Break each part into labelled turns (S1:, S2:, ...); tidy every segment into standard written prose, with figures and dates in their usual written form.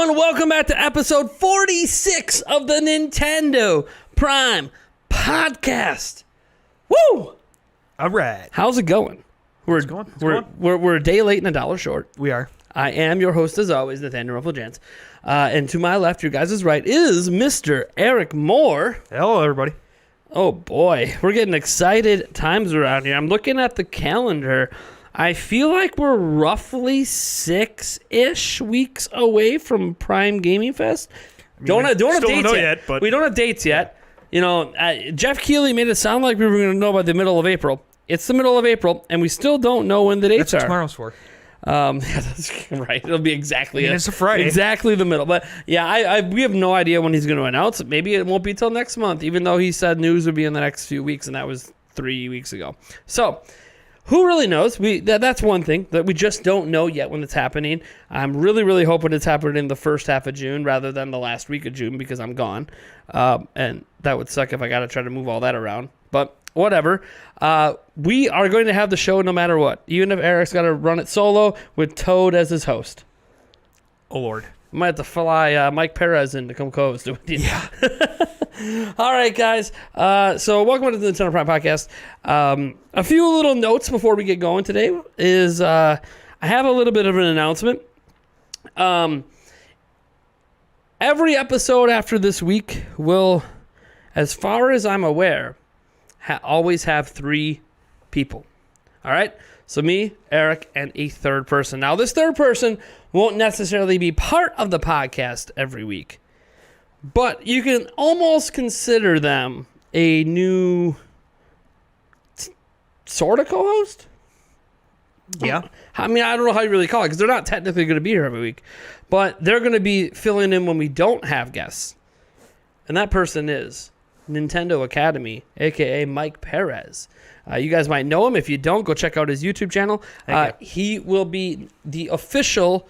S1: everyone. Welcome back to episode 46 of the Nintendo Prime Podcast. Woo!
S2: All right.
S1: How's it going?
S2: It's going.
S1: We're a day late and a dollar short.
S2: We are.
S1: I am your host, as always, Nathaniel Janc. And to my left, your guys' right, is Mr. Eric Moore.
S2: Hello, everybody.
S1: Oh, boy. We're getting excited times around here. I'm looking at the calendar. I feel like we're roughly 6-ish weeks away from Prime Gaming Fest. Don't have dates yet.
S2: But
S1: we don't have dates yet. You know, Jeff Keighley made it sound like we were going to know by the middle of April. It's the middle of April, and we still don't know when the dates
S2: that's
S1: are.
S2: tomorrow's for.
S1: Yeah, that's right. It'll be exactly
S2: it's a Friday.
S1: Exactly the middle. But yeah, we have no idea when he's going to announce it. Maybe it won't be till next month, even though he said news would be in the next few weeks, and that was 3 weeks ago. So who really knows? That's one thing that we just don't know yet when it's happening. I'm really, really hoping it's happening in the first half of June rather than the last week of June because I'm gone. And that would suck if I got to try to move all that around. But whatever. We are going to have the show no matter what. Even if Eric's got to run it solo with Toad as his host.
S2: Oh, Lord.
S1: I might have to fly Mike Perez in to come co-host with you.
S2: Yeah.
S1: All right, guys. So welcome to the Nintendo Prime Podcast. A few little notes before we get going today is I have a little bit of an announcement. Every episode after this week will, as far as I'm aware, always have 3 people. All right? So me, Eric, and a third person. Now, this third person won't necessarily be part of the podcast every week, but you can almost consider them a new sort of co-host.
S2: Yeah.
S1: I mean, I don't know how you really call it because they're not technically going to be here every week, but they're going to be filling in when we don't have guests. And that person is Nintendo Academy, a.k.a. Mike Perez. You guys might know him. If you don't, go check out his YouTube channel. He will be the official.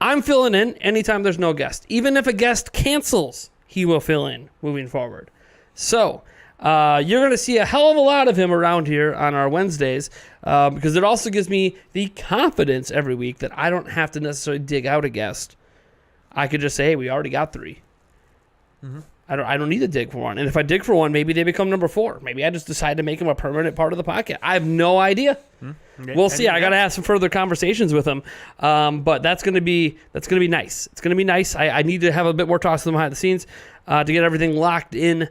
S1: I'm filling in anytime there's no guest. Even if a guest cancels, he will fill in moving forward. So you're going to see a hell of a lot of him around here on our Wednesdays because it also gives me the confidence every week that I don't have to necessarily dig out a guest. I could just say, hey, we already got 3. Mm-hmm. I don't need to dig for one. And if I dig for one, maybe they become number 4. Maybe I just decide to make them a permanent part of the podcast. I have no idea. Okay. We'll see. I got to have some further conversations with them. But that's going to be nice. It's going to be nice. I need to have a bit more talks with them behind the scenes to get everything locked in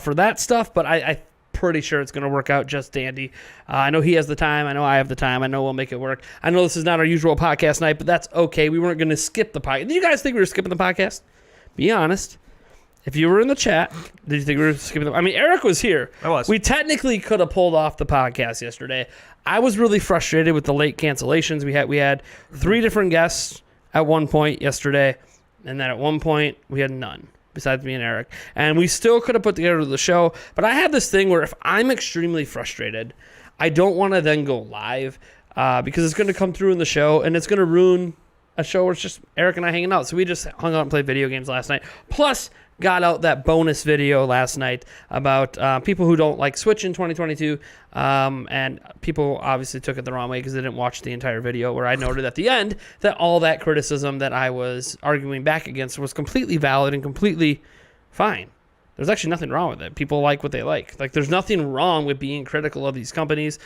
S1: for that stuff. But I'm pretty sure it's going to work out just dandy. I know he has the time. I know I have the time. I know we'll make it work. I know this is not our usual podcast night, but that's okay. We weren't going to skip the podcast. Did you guys think we were skipping the podcast? Be honest. If you were in the chat, did you think we were skipping them? I mean, Eric was here.
S2: I was.
S1: We technically could have pulled off the podcast yesterday. I was really frustrated with the late cancellations. We had 3 different guests at one point yesterday, and then at one point we had none besides me and Eric. And we still could have put together the show, but I have this thing where if I'm extremely frustrated, I don't want to then go live because it's going to come through in the show, and it's going to ruin a show where it's just Eric and I hanging out. So we just hung out and played video games last night. Plus, got out that bonus video last night about people who don't like Switch in 2022, and people obviously took it the wrong way because they didn't watch the entire video, where I noted at the end that all that criticism that I was arguing back against was completely valid and completely fine. There's actually nothing wrong with it. People like what they like. Like, there's nothing wrong with being critical of these companies.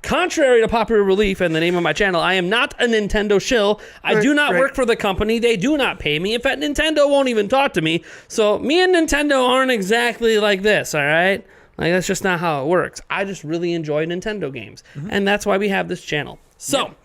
S1: Contrary to popular belief and the name of my channel, I am not a Nintendo shill. I do not work for the company. They do not pay me. In fact, Nintendo won't even talk to me. So me and Nintendo aren't exactly like this, all right? Like, that's just not how it works. I just really enjoy Nintendo games. Mm-hmm. And that's why we have this channel. So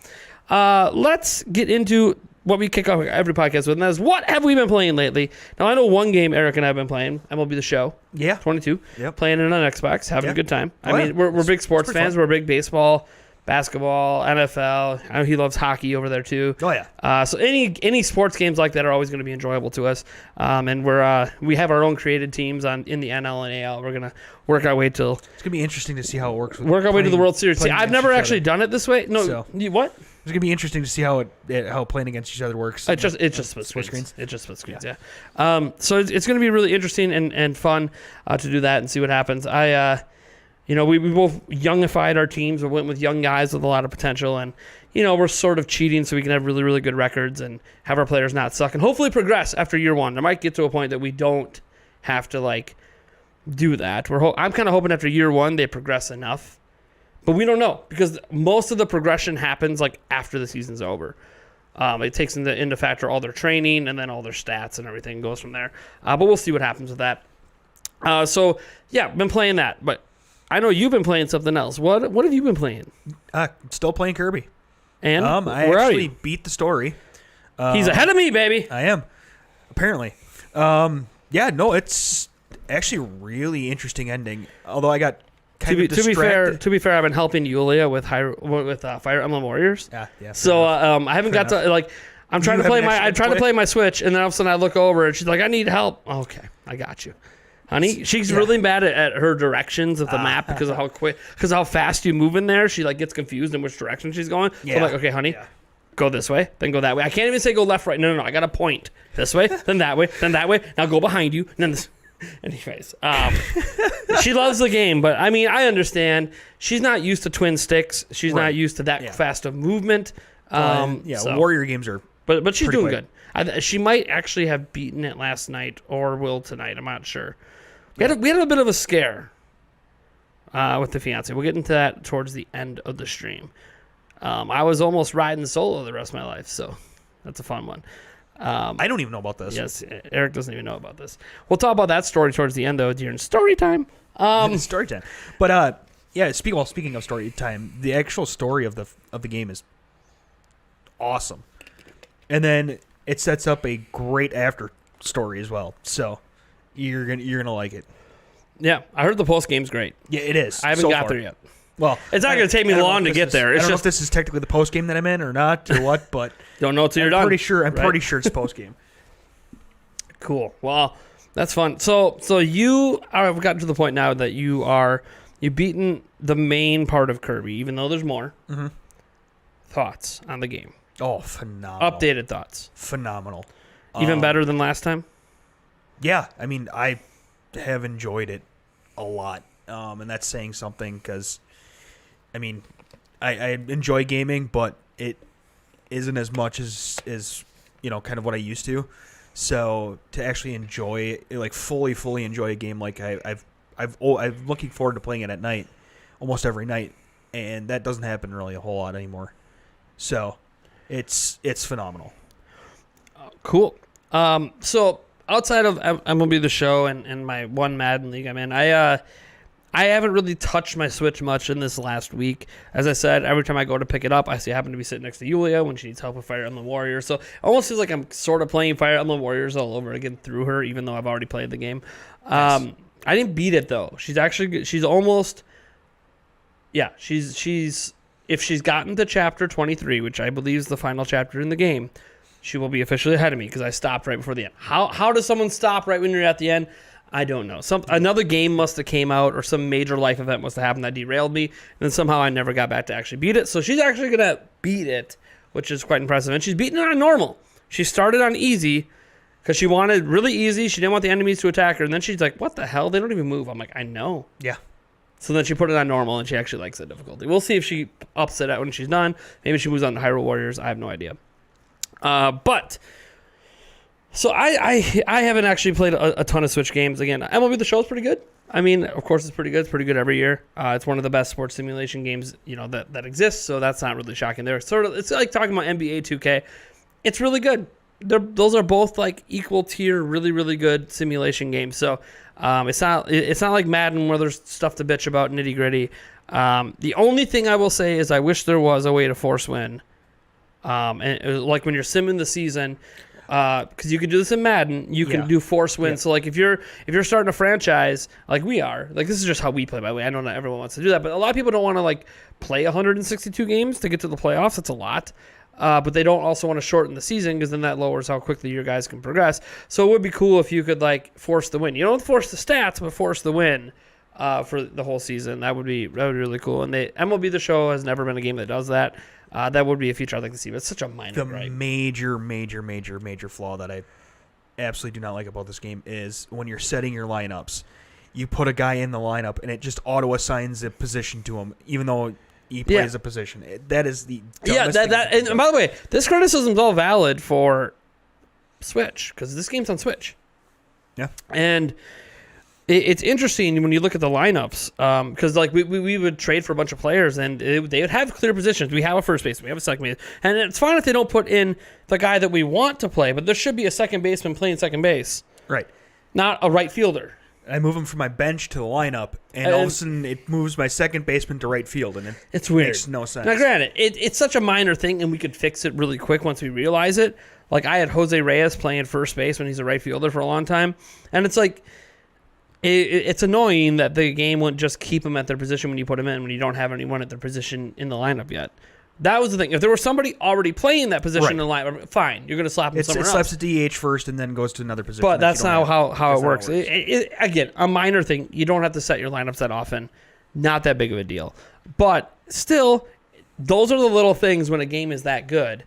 S1: let's get into what we kick off every podcast with, and that is, what have we been playing lately? Now, I know one game Eric and I have been playing, MLB The Show.
S2: Yeah.
S1: 22.
S2: Yep.
S1: Playing it on Xbox, having a good time.
S2: Oh,
S1: I mean, we're big sports fans.
S2: fun.
S1: We're big baseball, basketball, NFL. I know he loves hockey over there, too.
S2: Oh, yeah.
S1: So any sports games like that are always going to be enjoyable to us. And we have our own created teams in the NL and AL. We're going to work our way till...
S2: It's going to be interesting to see how it works.
S1: Work our way to the World Series. See, I've never actually done it this way. No,
S2: so,
S1: what?
S2: It's gonna be interesting to see how playing against each other works.
S1: It's just split screens. It just split screens. Yeah. So it's gonna be really interesting and fun to do that and see what happens. we both youngified our teams. We went with young guys with a lot of potential, and we're sort of cheating so we can have really, really good records and have our players not suck and hopefully progress after year one. There might get to a point that we don't have to do that. I'm kind of hoping after year one they progress enough, but we don't know because most of the progression happens after the season's over. It takes into factor all their training and then all their stats and everything goes from there. But we'll see what happens with that. So yeah, been playing that, but I know you've been playing something else. What have you been playing?
S2: Still playing Kirby.
S1: And
S2: I
S1: where
S2: actually
S1: are you?
S2: beat the story.
S1: He's ahead of me, baby.
S2: I am, apparently. It's actually a really interesting ending. Although I got kind of distracted.
S1: To be fair, I've been helping Yulia with Fire Emblem Warriors.
S2: Yeah.
S1: So I haven't got to I'm trying to play my Switch, and then all of a sudden I look over and she's like, "I need help." Okay, I got you, honey. She's really bad at her directions of the map because of how fast you move in there. She gets confused in which direction she's going. So I'm like, "Okay, honey, go this way, then go that way." I can't even say go left, right. No. I got to point this way, then that way, then that way. Now go behind you, and then this. Anyways, she loves the game, but I mean, I understand. She's not used to twin sticks. She's not used to that fast of movement.
S2: Warrior games are.
S1: But she's doing good. She might actually have beaten it last night or will tonight. I'm not sure. We had a bit of a scare with the fiance. We'll get into that towards the end of the stream. I was almost riding solo the rest of my life, so that's a fun one.
S2: I don't even know about this.
S1: Yes, Eric doesn't even know about this. We'll talk about that story towards the end, though, during story time.
S2: Story time. But speaking of story time, the actual story of the game is awesome. And then it sets up a great after story as well. So you're gonna like it.
S1: Yeah, I heard the post game's great.
S2: Yeah, it is.
S1: I haven't got there yet.
S2: Well,
S1: it's not going to take me long to get there.
S2: I don't know if this is technically the post game that I'm in or not or what, but
S1: don't know until you're done.
S2: I'm pretty sure it's post game.
S1: Cool. Well, that's fun. So you have gotten to the point now that you've beaten the main part of Kirby, even though there's more.
S2: Mm-hmm.
S1: Thoughts on the game?
S2: Oh, phenomenal!
S1: Updated thoughts.
S2: Phenomenal.
S1: Even better than last time.
S2: Yeah, I mean, I have enjoyed it a lot, and that's saying something because, I mean, I enjoy gaming, but it isn't as much as kind of what I used to. So to actually enjoy it, fully enjoy a game, I'm looking forward to playing it at night, almost every night, and that doesn't happen really a whole lot anymore. So it's phenomenal.
S1: Cool. So outside of MLB The Show and my one Madden league I'm in, I haven't really touched my Switch much in this last week. As I said, every time I go to pick it up, I happen to be sitting next to Yulia when she needs help with Fire Emblem Warriors. So it almost feels like I'm sort of playing Fire Emblem Warriors all over again through her, even though I've already played the game. Nice. I didn't beat it though. She's almost, she's if she's gotten to chapter 23, which I believe is the final chapter in the game, she will be officially ahead of me because I stopped right before the end. How does someone stop right when you're at the end? I don't know. Another game must have came out or some major life event must have happened that derailed me, and then somehow I never got back to actually beat it. So she's actually going to beat it, which is quite impressive. And she's beaten it on normal. She started on easy because she wanted really easy. She didn't want the enemies to attack her. And then she's like, what the hell? They don't even move. I'm like, I know.
S2: Yeah.
S1: So then she put it on normal, and she actually likes the difficulty. We'll see if she ups it out when she's done. Maybe she moves on to Hyrule Warriors. I have no idea. So I haven't actually played a ton of Switch games. Again, MLB The Show is pretty good. I mean, of course, it's pretty good. It's pretty good every year. It's one of the best sports simulation games that exists. So that's not really shocking. It's like talking about NBA 2K. It's really good. Those are both equal tier, really really good simulation games. So it's not like Madden where there's stuff to bitch about, nitty gritty. The only thing I will say is I wish there was a way to force win. And when you're simming the season. Because you can do this in Madden, you can do force win. So if you're starting a franchise like we are, this is just how we play. By the way, I know not everyone wants to do that, but a lot of people don't want to play 162 games to get to the playoffs. That's a lot, but they don't also want to shorten the season because then that lowers how quickly your guys can progress. So it would be cool if you could force the win. You don't force the stats, but force the win for the whole season. That would be really cool. And MLB The Show has never been a game that does that. That would be a feature I'd like to see, but it's such a minor gripe. Major
S2: flaw that I absolutely do not like about this game is when you're setting your lineups, you put a guy in the lineup and it just auto assigns a position to him, even though he plays a position. That is the dumbest thing.
S1: And by the way, this criticism's all valid for Switch because this game's on Switch.
S2: Yeah,
S1: and it's interesting when you look at the lineups because like we would trade for a bunch of players and they would have clear positions. We have a first baseman, we have a second baseman, and it's fine if they don't put in the guy that we want to play, but there should be a second baseman playing second base,
S2: right?
S1: Not a right fielder.
S2: I move him from my bench to the lineup, and all of a sudden it moves my second baseman to right field, and
S1: it's weird.
S2: Makes no sense.
S1: Now, granted, it's such a minor thing, and we could fix it really quick once we realize it. Like, I had Jose Reyes playing first base when he's a right fielder for a long time, and it's like, it's annoying that the game wouldn't just keep him at their position when you put him in when you don't have anyone at their position in the lineup yet. That was the thing. If there was somebody already playing that position in the lineup, fine, you're going to slap him somewhere else.
S2: It slaps a DH first and then goes to another position.
S1: But that's not how it works. Again, a minor thing. You don't have to set your lineups that often. Not that big of a deal. But still, those are the little things when a game is that good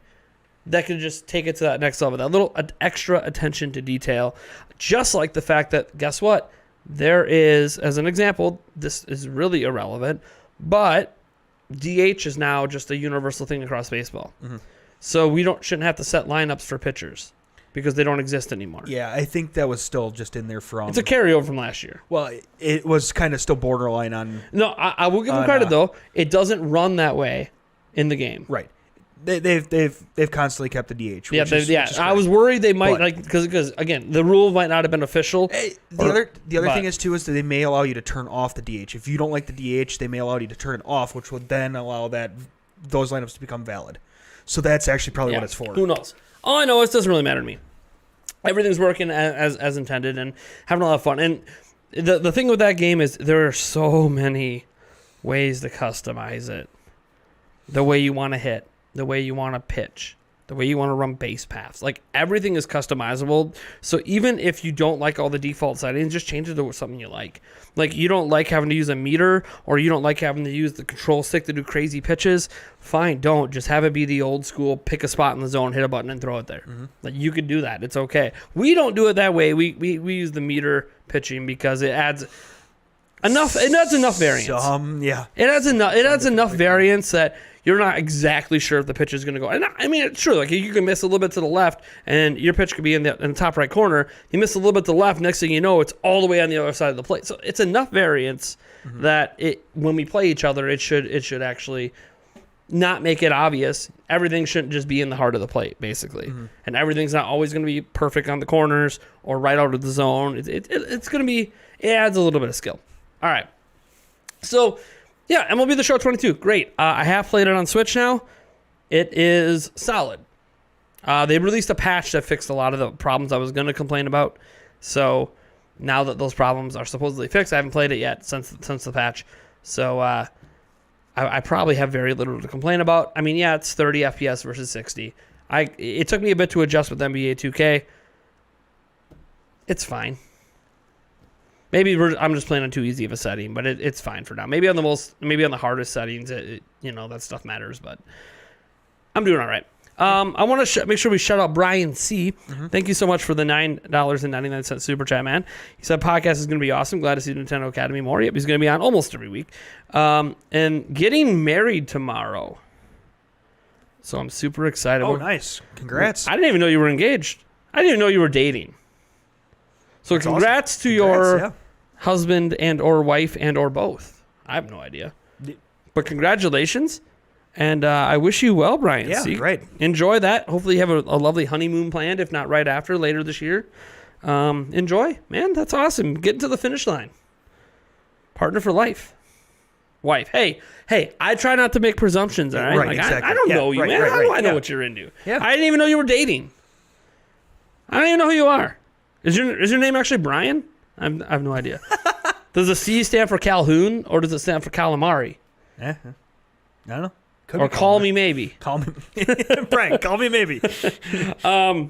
S1: that can just take it to that next level. That little extra attention to detail. Just like the fact that, guess what? There is, as an example, this is really irrelevant, but DH is now just a universal thing across baseball. Mm-hmm. So we shouldn't have to set lineups for pitchers because they don't exist anymore.
S2: Yeah, I think that was still just in there from...
S1: It's a carryover from last year.
S2: Well, it was kind of still borderline on...
S1: No, I will give them credit, though. It doesn't run that way in the game.
S2: Right. They've constantly kept the DH.
S1: Which is I was worried they might because again the rule might not have been official.
S2: The other thing is that they may allow you to turn off the DH. If you don't like the DH, they may allow you to turn it off, which would then allow those lineups to become valid. So that's actually probably what it's for.
S1: Who knows? All I know is it doesn't really matter to me. Everything's working as intended and having a lot of fun. And the thing with that game is there are so many ways to customize it. The way you want to hit. The way you want to pitch, the way you want to run base paths. Like, everything is customizable. So even if you don't like all the default settings, just change it to something you like. Like, you don't like having to use a meter or you don't like having to use the control stick to do crazy pitches, fine, don't. Just have it be the old school, pick a spot in the zone, hit a button, and throw it there. Mm-hmm. Like, you could do that. It's okay. We don't do it that way. We use the meter pitching because it adds enough variance. It adds enough variance that you're not exactly sure if the pitch is going to go. And I mean, it's true. Like, you can miss a little bit to the left, and your pitch could be in the top right corner. You miss a little bit to the left. Next thing you know, it's all the way on the other side of the plate. So it's enough variance that when we play each other, it should actually not make it obvious. Everything shouldn't just be in the heart of the plate, basically. Mm-hmm. And everything's not always going to be perfect on the corners or right out of the zone. It's going to be. It adds a little bit of skill. All right. So. Yeah, MLB The Show 22, great. I have played it on Switch now. It is solid. They released a patch that fixed a lot of the problems I was going to complain about. So now that those problems are supposedly fixed, I haven't played it yet since the patch. So I probably have very little to complain about. I mean, yeah, it's 30 FPS versus 60. It took me a bit to adjust with NBA 2K. It's fine. Maybe I'm just playing on too easy of a setting, but it's fine for now. Maybe on the hardest settings, that stuff matters. But I'm doing all right. I want to make sure we shout out Brian C. Mm-hmm. Thank you so much for the $9.99 super chat, man. He said podcast is going to be awesome. Glad to see Nintendo Academy more. Yep, he's going to be on almost every week. And getting married tomorrow. So I'm super excited.
S2: Oh, nice. Congrats.
S1: I didn't even know you were engaged. I didn't even know you were dating. So that's congrats awesome. To your husband and or wife and or both. I have no idea. But congratulations. And I wish you well, Brian.
S2: Yeah, great.
S1: Enjoy that. Hopefully you have a lovely honeymoon planned, if not right after, later this year. Enjoy. Man, that's awesome. Getting to the finish line. Partner for life. Wife. Hey, I try not to make presumptions, all right?
S2: Right, exactly.
S1: I don't know you, man. How do I know what you're into? Yeah. I didn't even know you were dating. I don't even know who you are. Is your name actually Brian? I have no idea. Does the C stand for Calhoun or does it stand for calamari?
S2: I don't know.
S1: Or call me maybe.
S2: Call me, Brian. Call me maybe.
S1: All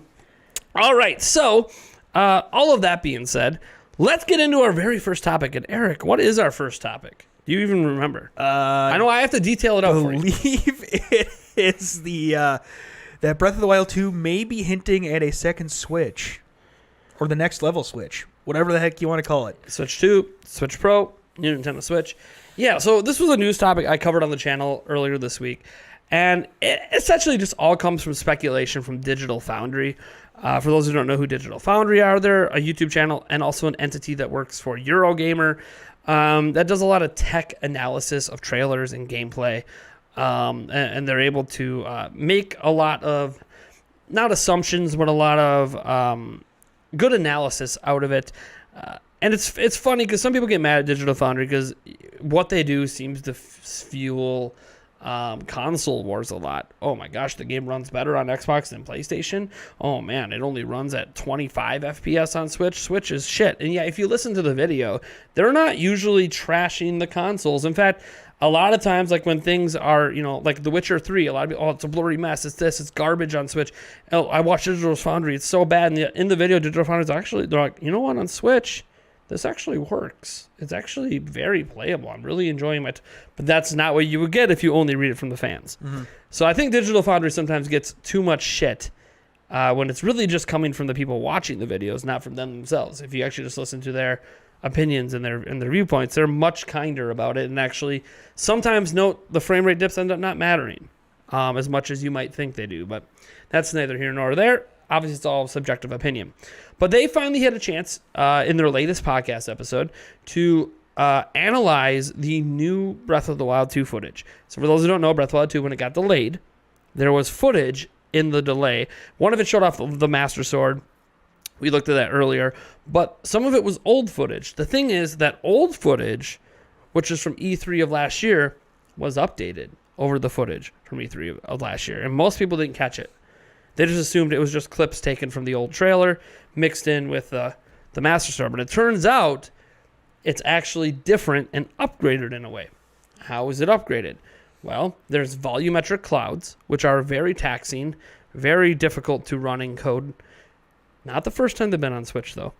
S1: right. So, all of that being said, let's get into our very first topic. And Eric, what is our first topic? Do you even remember? I know I have to detail it out for you.
S2: I believe it is that Breath of the Wild 2 may be hinting at a second Switch. Or the next level Switch. whatever the heck you want to call it.
S1: Switch 2, Switch Pro, new Nintendo Switch. Yeah, so this was a news topic I covered on the channel earlier this week. And it essentially just all comes from speculation from Digital Foundry. For those who don't know who Digital Foundry are, they're a YouTube channel and also an entity that works for Eurogamer that does a lot of tech analysis of trailers and gameplay. And they're able to make a lot of, not assumptions, but a lot of good analysis out of it. And it's funny because some people get mad at Digital Foundry because what they do seems to fuel console wars a lot. Oh my gosh, the game runs better on Xbox than PlayStation. Oh man, it only runs at 25 FPS on Switch. Switch is shit. And yeah, if you listen to the video, they're not usually trashing the consoles. In fact, a lot of times, like when things are, like The Witcher 3, a lot of people, oh, it's a blurry mess. It's this, it's garbage on Switch. Oh, I watched Digital Foundry. It's so bad. And in the video, Digital Foundry's actually, they're like, you know what, on Switch, this actually works. It's actually very playable. I'm really enjoying it. But that's not what you would get if you only read it from the fans. Mm-hmm. So I think Digital Foundry sometimes gets too much shit when it's really just coming from the people watching the videos, not from them themselves. If you actually just listen to their opinions and their viewpoints, they're much kinder about it, and actually sometimes note the frame rate dips end up not mattering as much as you might think they do. But that's neither here nor there. Obviously, it's all subjective opinion. But they finally had a chance in their latest podcast episode to analyze the new Breath of the Wild 2 footage. So for those who don't know, Breath of the Wild 2, when it got delayed, there was footage in the delay. One of it showed off the Master Sword. We looked at that earlier. But some of it was old footage. The thing is that old footage, which is from E3 of last year, was updated over the footage from E3 of last year. And most people didn't catch it. They just assumed it was just clips taken from the old trailer mixed in with the Master Sword. But it turns out it's actually different and upgraded in a way. How is it upgraded? Well, there's volumetric clouds, which are very taxing, very difficult to run in code. Not the first time they've been on Switch, though.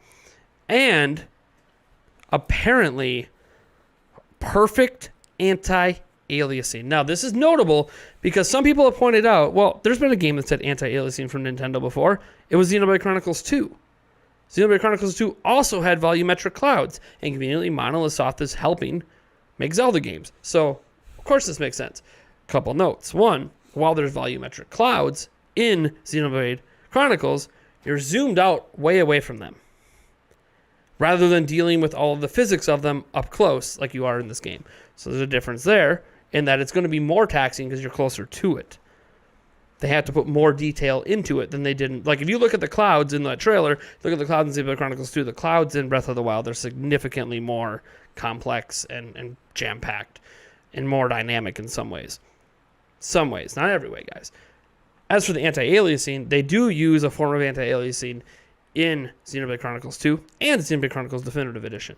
S1: And apparently perfect anti-aliasing. Now, this is notable because some people have pointed out, well, there's been a game that said anti-aliasing from Nintendo before. It was Xenoblade Chronicles 2. Xenoblade Chronicles 2 also had volumetric clouds, and conveniently Monolith Soft is helping make Zelda games. So, of course this makes sense. Couple notes. One, while there's volumetric clouds in Xenoblade Chronicles, you're zoomed out way away from them, rather than dealing with all of the physics of them up close like you are in this game. So there's a difference there in that it's going to be more taxing because you're closer to it. They had to put more detail into it than they didn't. Like if you look at the clouds in the trailer, look at the clouds in Xenoblade Chronicles 2, the clouds in Breath of the Wild are significantly more complex and jam-packed and more dynamic in some ways. Some ways, not every way, guys. As for the anti-aliasing, they do use a form of anti-aliasing in Xenoblade Chronicles 2 and Xenoblade Chronicles Definitive Edition.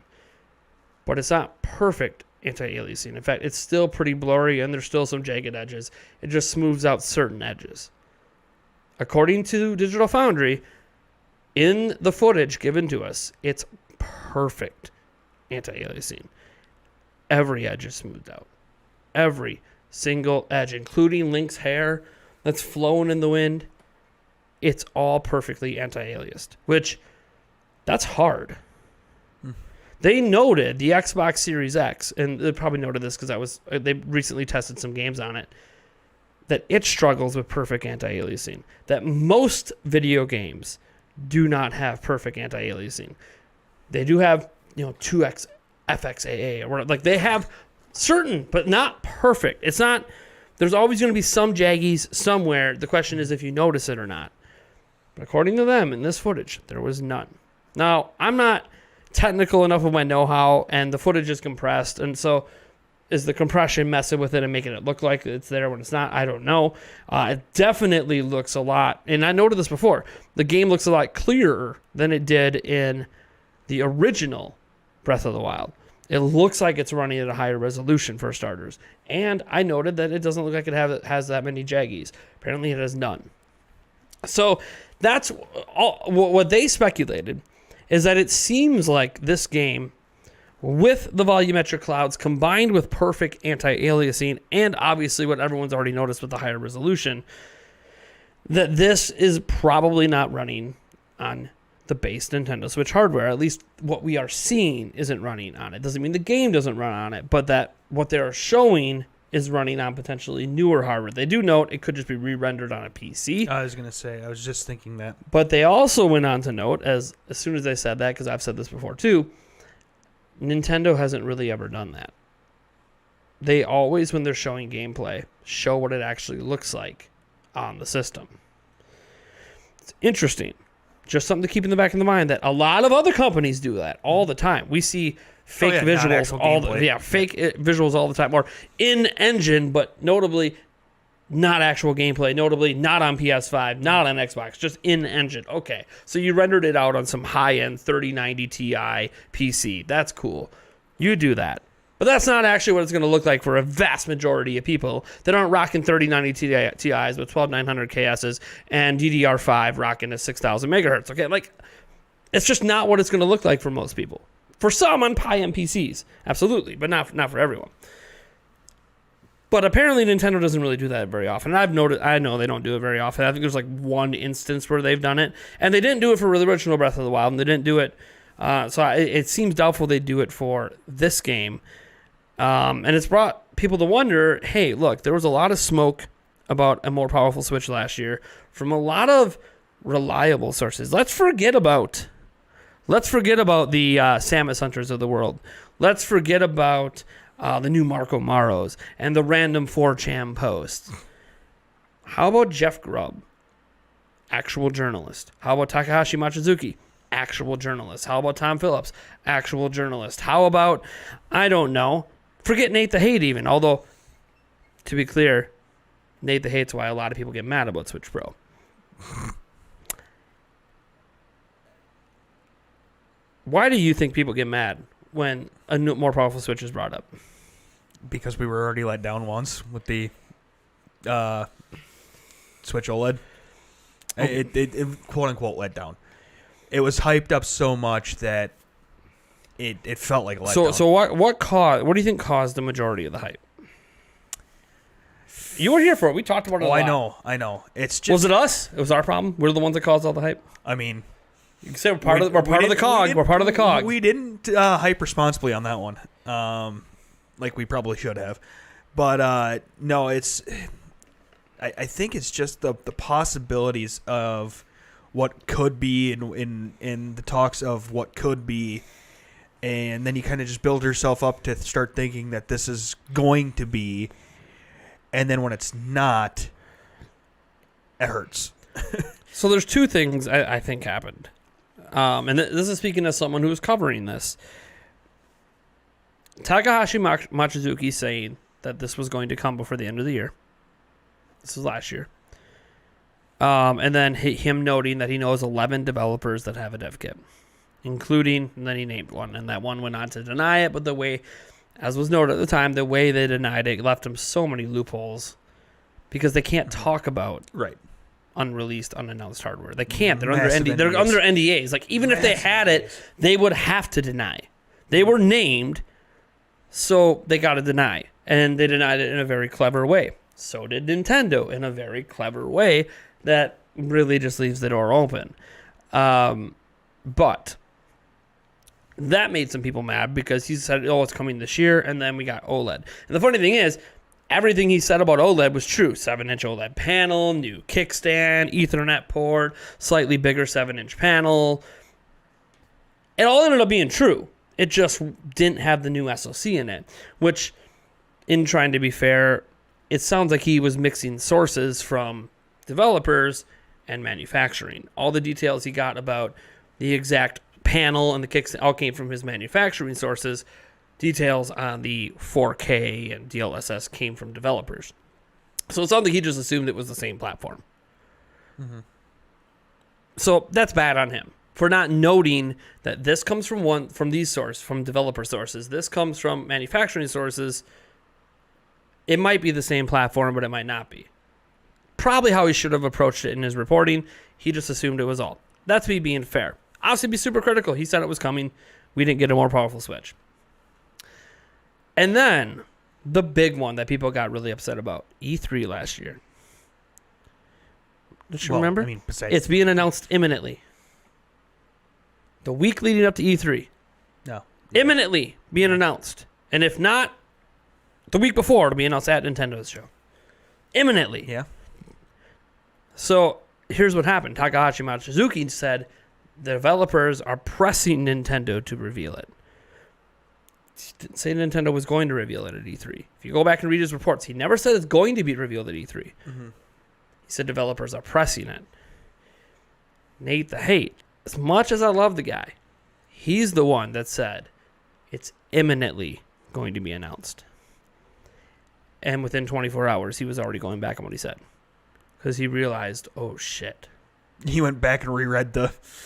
S1: But it's not perfect anti-aliasing. In fact, it's still pretty blurry and there's still some jagged edges. It just smooths out certain edges. According to Digital Foundry, in the footage given to us, it's perfect anti-aliasing. Every edge is smoothed out. Every single edge, including Link's hair that's flowing in the wind. It's all perfectly anti-aliased, which that's hard. They noted the Xbox Series X, and they probably noted this because they recently tested some games on it, that it struggles with perfect anti-aliasing. That most video games do not have perfect anti-aliasing. They do have, 2x FXAA, or like they have certain, but not perfect. It's not. There's always going to be some jaggies somewhere. The question is if you notice it or not. But according to them, in this footage, there was none. Now, I'm not technical enough with my know-how, and the footage is compressed, and so is the compression messing with it and making it look like it's there when it's not? I don't know. It definitely looks a lot, and I noted this before, the game looks a lot clearer than it did in the original Breath of the Wild. It looks like it's running at a higher resolution for starters. And I noted that it doesn't look like it has that many jaggies. Apparently it has none. So that's all. What they speculated is that it seems like this game, with the volumetric clouds combined with perfect anti-aliasing, and obviously what everyone's already noticed with the higher resolution, that this is probably not running on the base Nintendo Switch hardware. At least what we are seeing isn't running on it. Doesn't mean the game doesn't run on it, but that what they're showing is running on potentially newer hardware. They do note it could just be re-rendered on a PC.
S2: I was going to say, I was just thinking that.
S1: But they also went on to note, as soon as they said that, because I've said this before too, Nintendo hasn't really ever done that. They always, when they're showing gameplay, show what it actually looks like on the system. It's interesting. Just something to keep in the back of the mind that a lot of other companies do that all the time. We see fake visuals visuals all the time, or in engine, but notably not actual gameplay, notably not on PS5, not on Xbox, just in engine. Okay, so you rendered it out on some high-end 3090 Ti PC. That's cool. You do that. But that's not actually what it's going to look like for a vast majority of people that aren't rocking 3090 Ti's with 12900 KSs and DDR5 rocking at 6000 megahertz. Okay, like, it's just not what it's going to look like for most people. For some on high-end PCs, absolutely, but not for everyone. But apparently Nintendo doesn't really do that very often. And I know they don't do it very often. I think there's like one instance where they've done it. And they didn't do it for the original Breath of the Wild, and they didn't do it. It seems doubtful they do it for this game. And it's brought people to wonder, hey, look, there was a lot of smoke about a more powerful Switch last year from a lot of reliable sources. Let's forget about the Samus Hunters of the world. Let's forget about the new Marco Maros and the random 4chan posts. How about Jeff Grubb, actual journalist? How about Takahashi Machizuki, actual journalist? How about Tom Phillips, actual journalist? How about, I don't know, forget Nate the Hate even, although, to be clear, Nate the Hate's why a lot of people get mad about Switch Pro. Why do you think people get mad when a new, more powerful Switch is brought up?
S2: Because we were already let down once with the Switch OLED. It quote-unquote let down. It was hyped up so much that it felt like a letdown.
S1: So what do you think caused the majority of the hype? You were here for it. We talked about it a lot.
S2: I know. It's just,
S1: was it us? It was our problem? We're the ones that caused all the hype?
S2: I mean,
S1: you can say we're part of the cog. We're part of the cog.
S2: We didn't hype responsibly on that one. Like we probably should have. But no, it's I think it's just the possibilities of what could be in the talks of what could be, and then you kind of just build yourself up to start thinking that this is going to be, and then when it's not, it hurts.
S1: So there's two things I think happened, and this is speaking as someone who was covering this. Takahashi Machizuki saying that this was going to come before the end of the year. This was last year. And then him noting that he knows 11 developers that have a dev kit, including, and then he named one, and that one went on to deny it, but the way, as was noted at the time, the way they denied it left him so many loopholes because they can't talk about unreleased, unannounced hardware. They can't. They're under NDAs. Like, even if they had it, they would have to deny. They were named, so they got to deny. And they denied it in a very clever way. So did Nintendo in a very clever way that really just leaves the door open. But that made some people mad because he said, oh, it's coming this year, and then we got OLED. And the funny thing is, everything he said about OLED was true. 7-inch OLED panel, new kickstand, Ethernet port, slightly bigger 7-inch panel. It all ended up being true. It just didn't have the new SoC in it, which, in trying to be fair, it sounds like he was mixing sources from developers and manufacturing. All the details he got about the exact panel and the kickstand all came from his manufacturing sources. Details on the 4K and DLSS came from developers. So it sounds like he just assumed it was the same platform. Mm-hmm. So that's bad on him for not noting that this comes from these sources, from developer sources. This comes from manufacturing sources. It might be the same platform, but it might not be. Probably how he should have approached it in his reporting. He just assumed it was all. That's me being fair. Obviously, be super critical. He said it was coming. We didn't get a more powerful Switch. And then, the big one that people got really upset about, E3 last year. Don't you remember?
S2: I mean,
S1: it's being announced imminently. the week leading up to E3.
S2: No.
S1: Imminently being announced. And if not, the week before, it'll be announced at Nintendo's show. Imminently.
S2: Yeah.
S1: So here's what happened. Takahashi Machizuki said the developers are pressing Nintendo to reveal it. He didn't say Nintendo was going to reveal it at E3. If you go back and read his reports, he never said it's going to be revealed at E3.
S2: Mm-hmm.
S1: He said developers are pressing it. Nate the Hate, as much as I love the guy, he's the one that said it's imminently going to be announced. And within 24 hours, he was already going back on what he said. Because he realized, oh, shit.
S2: He went back and reread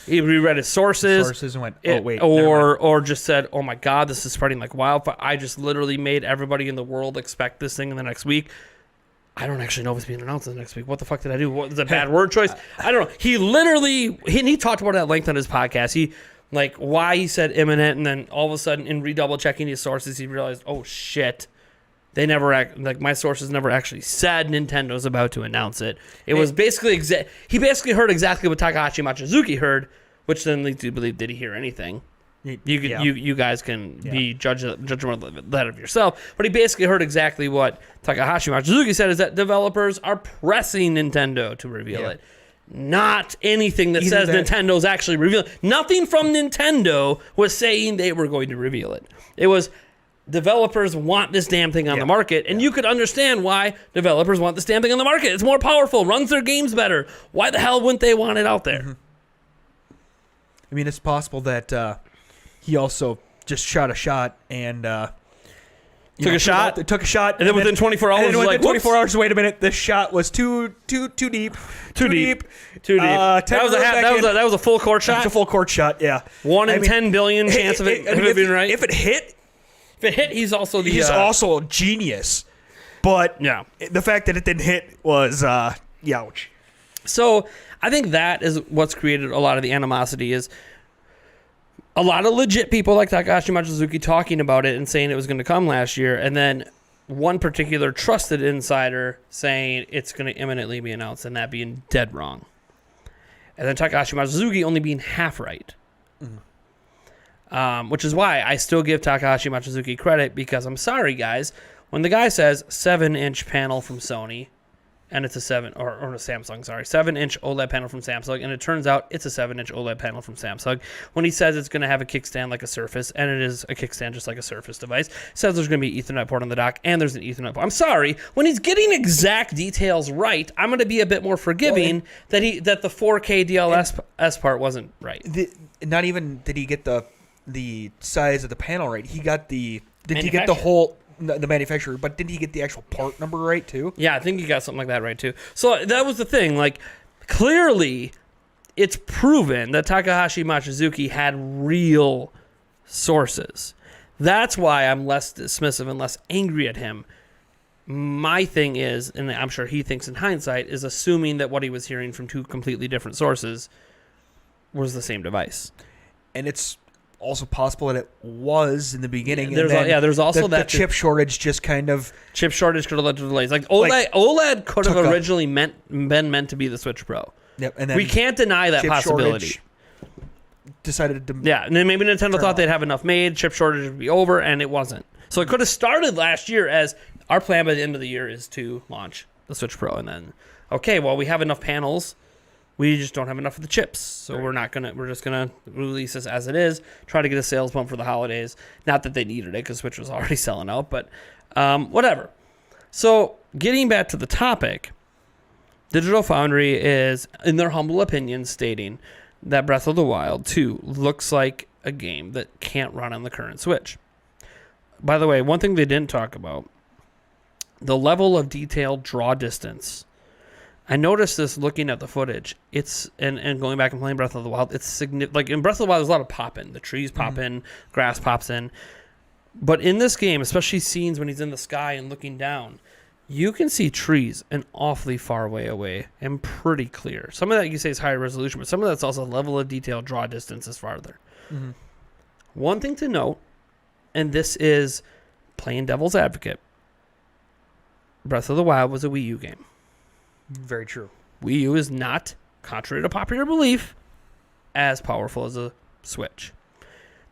S1: his sources.
S2: And went, oh, wait.
S1: Or just said, oh, my God, this is spreading like wildfire. I just literally made everybody in the world expect this thing in the next week. I don't actually know if it's being announced in the next week. What the fuck did I do? What was a bad word choice? I don't know. He literally, he talked about it at length on his podcast. Why he said imminent, and then all of a sudden, in redouble checking his sources, he realized, oh, shit. They never my sources never actually said Nintendo's about to announce it. It was basically he basically heard exactly what Takahashi Machizuki heard, which then leads you to believe, did he hear anything? You guys can be judgmental of that of yourself. But he basically heard exactly what Takahashi Machizuki said, is that developers are pressing Nintendo to reveal it. Not anything that says Nintendo's actually revealing. Nothing from Nintendo was saying they were going to reveal it. It was developers want this damn thing on the market, and you could understand why developers want this damn thing on the market. It's more powerful, runs their games better. Why the hell wouldn't they want it out there?
S2: Mm-hmm. I mean, it's possible that he also just shot a shot and
S1: took a shot,
S2: and
S1: then within 24 hours,
S2: and within 24 hours, wait a minute, this shot was too deep.
S1: That was a full court shot.
S2: It's a full court shot. Yeah,
S1: 1 in 10 billion chance of it being right.
S2: If it hit,
S1: he's also
S2: also a genius. But the fact that it didn't hit was youch.
S1: So I think that is what's created a lot of the animosity, is a lot of legit people like Takahashi Machizuki talking about it and saying it was going to come last year, and then one particular trusted insider saying it's going to imminently be announced, and that being dead wrong. And then Takahashi Machizuki only being half right. Mm-hmm. Which is why I still give Takahashi Machizuki credit, because I'm sorry, guys, when the guy says 7-inch panel from Sony, and it's a 7-inch OLED panel from Samsung, and it turns out it's a 7-inch OLED panel from Samsung. When he says it's going to have a kickstand like a Surface, and it is a kickstand just like a Surface device, says there's going to be an Ethernet port on the dock, and there's an Ethernet port. I'm sorry, when he's getting exact details right, I'm going to be a bit more forgiving that the 4K DLSS part wasn't right.
S2: Not even did he get the size of the panel right. He got he get the whole the manufacturer, but didn't he get the actual part number right too?
S1: Yeah, I think he got something like that right too. So that was the thing. Like, clearly, it's proven that Takahashi Machizuki had real sources. That's why I'm less dismissive and less angry at him. My thing is, and I'm sure he thinks in hindsight, is assuming that what he was hearing from two completely different sources was the same device.
S2: And it's also possible that it was in the beginning.
S1: There's also that
S2: the chip shortage just kind of...
S1: Chip shortage could have led to delays. Like OLED could have originally been meant to be the Switch Pro.
S2: Yep, and then
S1: we can't deny that possibility.
S2: Decided to...
S1: Yeah, and then maybe Nintendo thought they'd have enough made, chip shortage would be over, and it wasn't. So it could have started last year as our plan by the end of the year is to launch the Switch Pro, and then, okay, well, we have enough panels. We just don't have enough of the chips, so we're just gonna release this as it is. Try to get a sales bump for the holidays. Not that they needed it, because Switch was already selling out, but whatever. So getting back to the topic, Digital Foundry is, in their humble opinion, stating that Breath of the Wild 2 looks like a game that can't run on the current Switch. By the way, one thing they didn't talk about, the level of detailed draw distance. I noticed this looking at the footage. It's and going back and playing Breath of the Wild, it's significant. Like in Breath of the Wild, there's a lot of pop in. The trees pop in, grass pops in. But in this game, especially scenes when he's in the sky and looking down, you can see trees an awfully far way away and pretty clear. Some of that you can say is higher resolution, but some of that's also level of detail, draw distance is farther. Mm-hmm. One thing to note, and this is playing devil's advocate, Breath of the Wild was a Wii U game.
S2: Very true.
S1: Wii U is not, contrary to popular belief, as powerful as a Switch.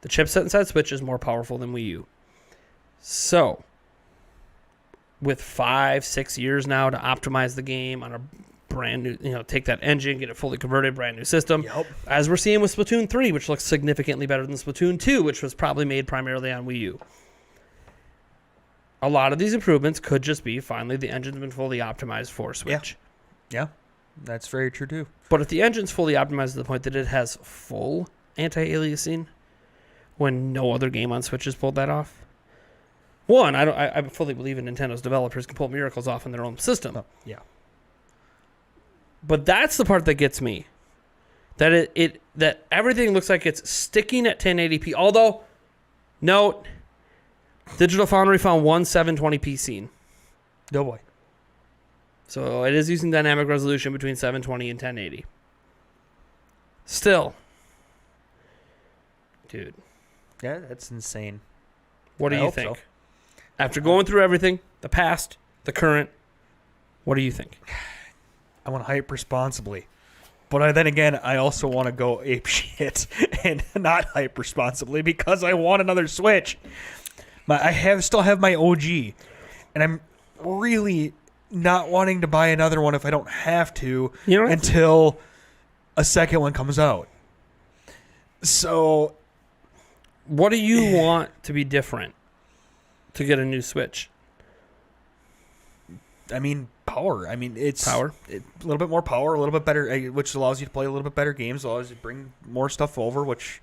S1: The chipset inside Switch is more powerful than Wii U. So, with 5-6 years now to optimize the game on a brand new, take that engine, get it fully converted, brand new system.
S2: Yep.
S1: As we're seeing with Splatoon 3, which looks significantly better than Splatoon 2, which was probably made primarily on Wii U. A lot of these improvements could just be, finally, the engine's been fully optimized for Switch.
S2: Yeah, that's very true, too.
S1: But if the engine's fully optimized to the point that it has full anti-aliasing, when no other game on Switch has pulled that off, one, I fully believe in Nintendo's developers can pull miracles off in their own system.
S2: Oh, yeah.
S1: But that's the part that gets me. That that everything looks like it's sticking at 1080p. Although, note, Digital Foundry found one 720p scene.
S2: No boy.
S1: So it is using dynamic resolution between 720 and 1080. Still. Dude.
S2: Yeah, that's insane.
S1: What do
S2: I
S1: you
S2: hope
S1: think?
S2: so.
S1: After going through everything, the past, the current, what do you think?
S2: I want to hype responsibly. But then again, I also want to go ape shit and not hype responsibly because I want another Switch. I still have my OG, and I'm really not wanting to buy another one if I don't have to until a second one comes out. So,
S1: what do you want to be different to get a new Switch?
S2: I mean, power. I mean, it's
S1: power.
S2: A little bit more power, a little bit better, which allows you to play a little bit better games, allows you to bring more stuff over, which,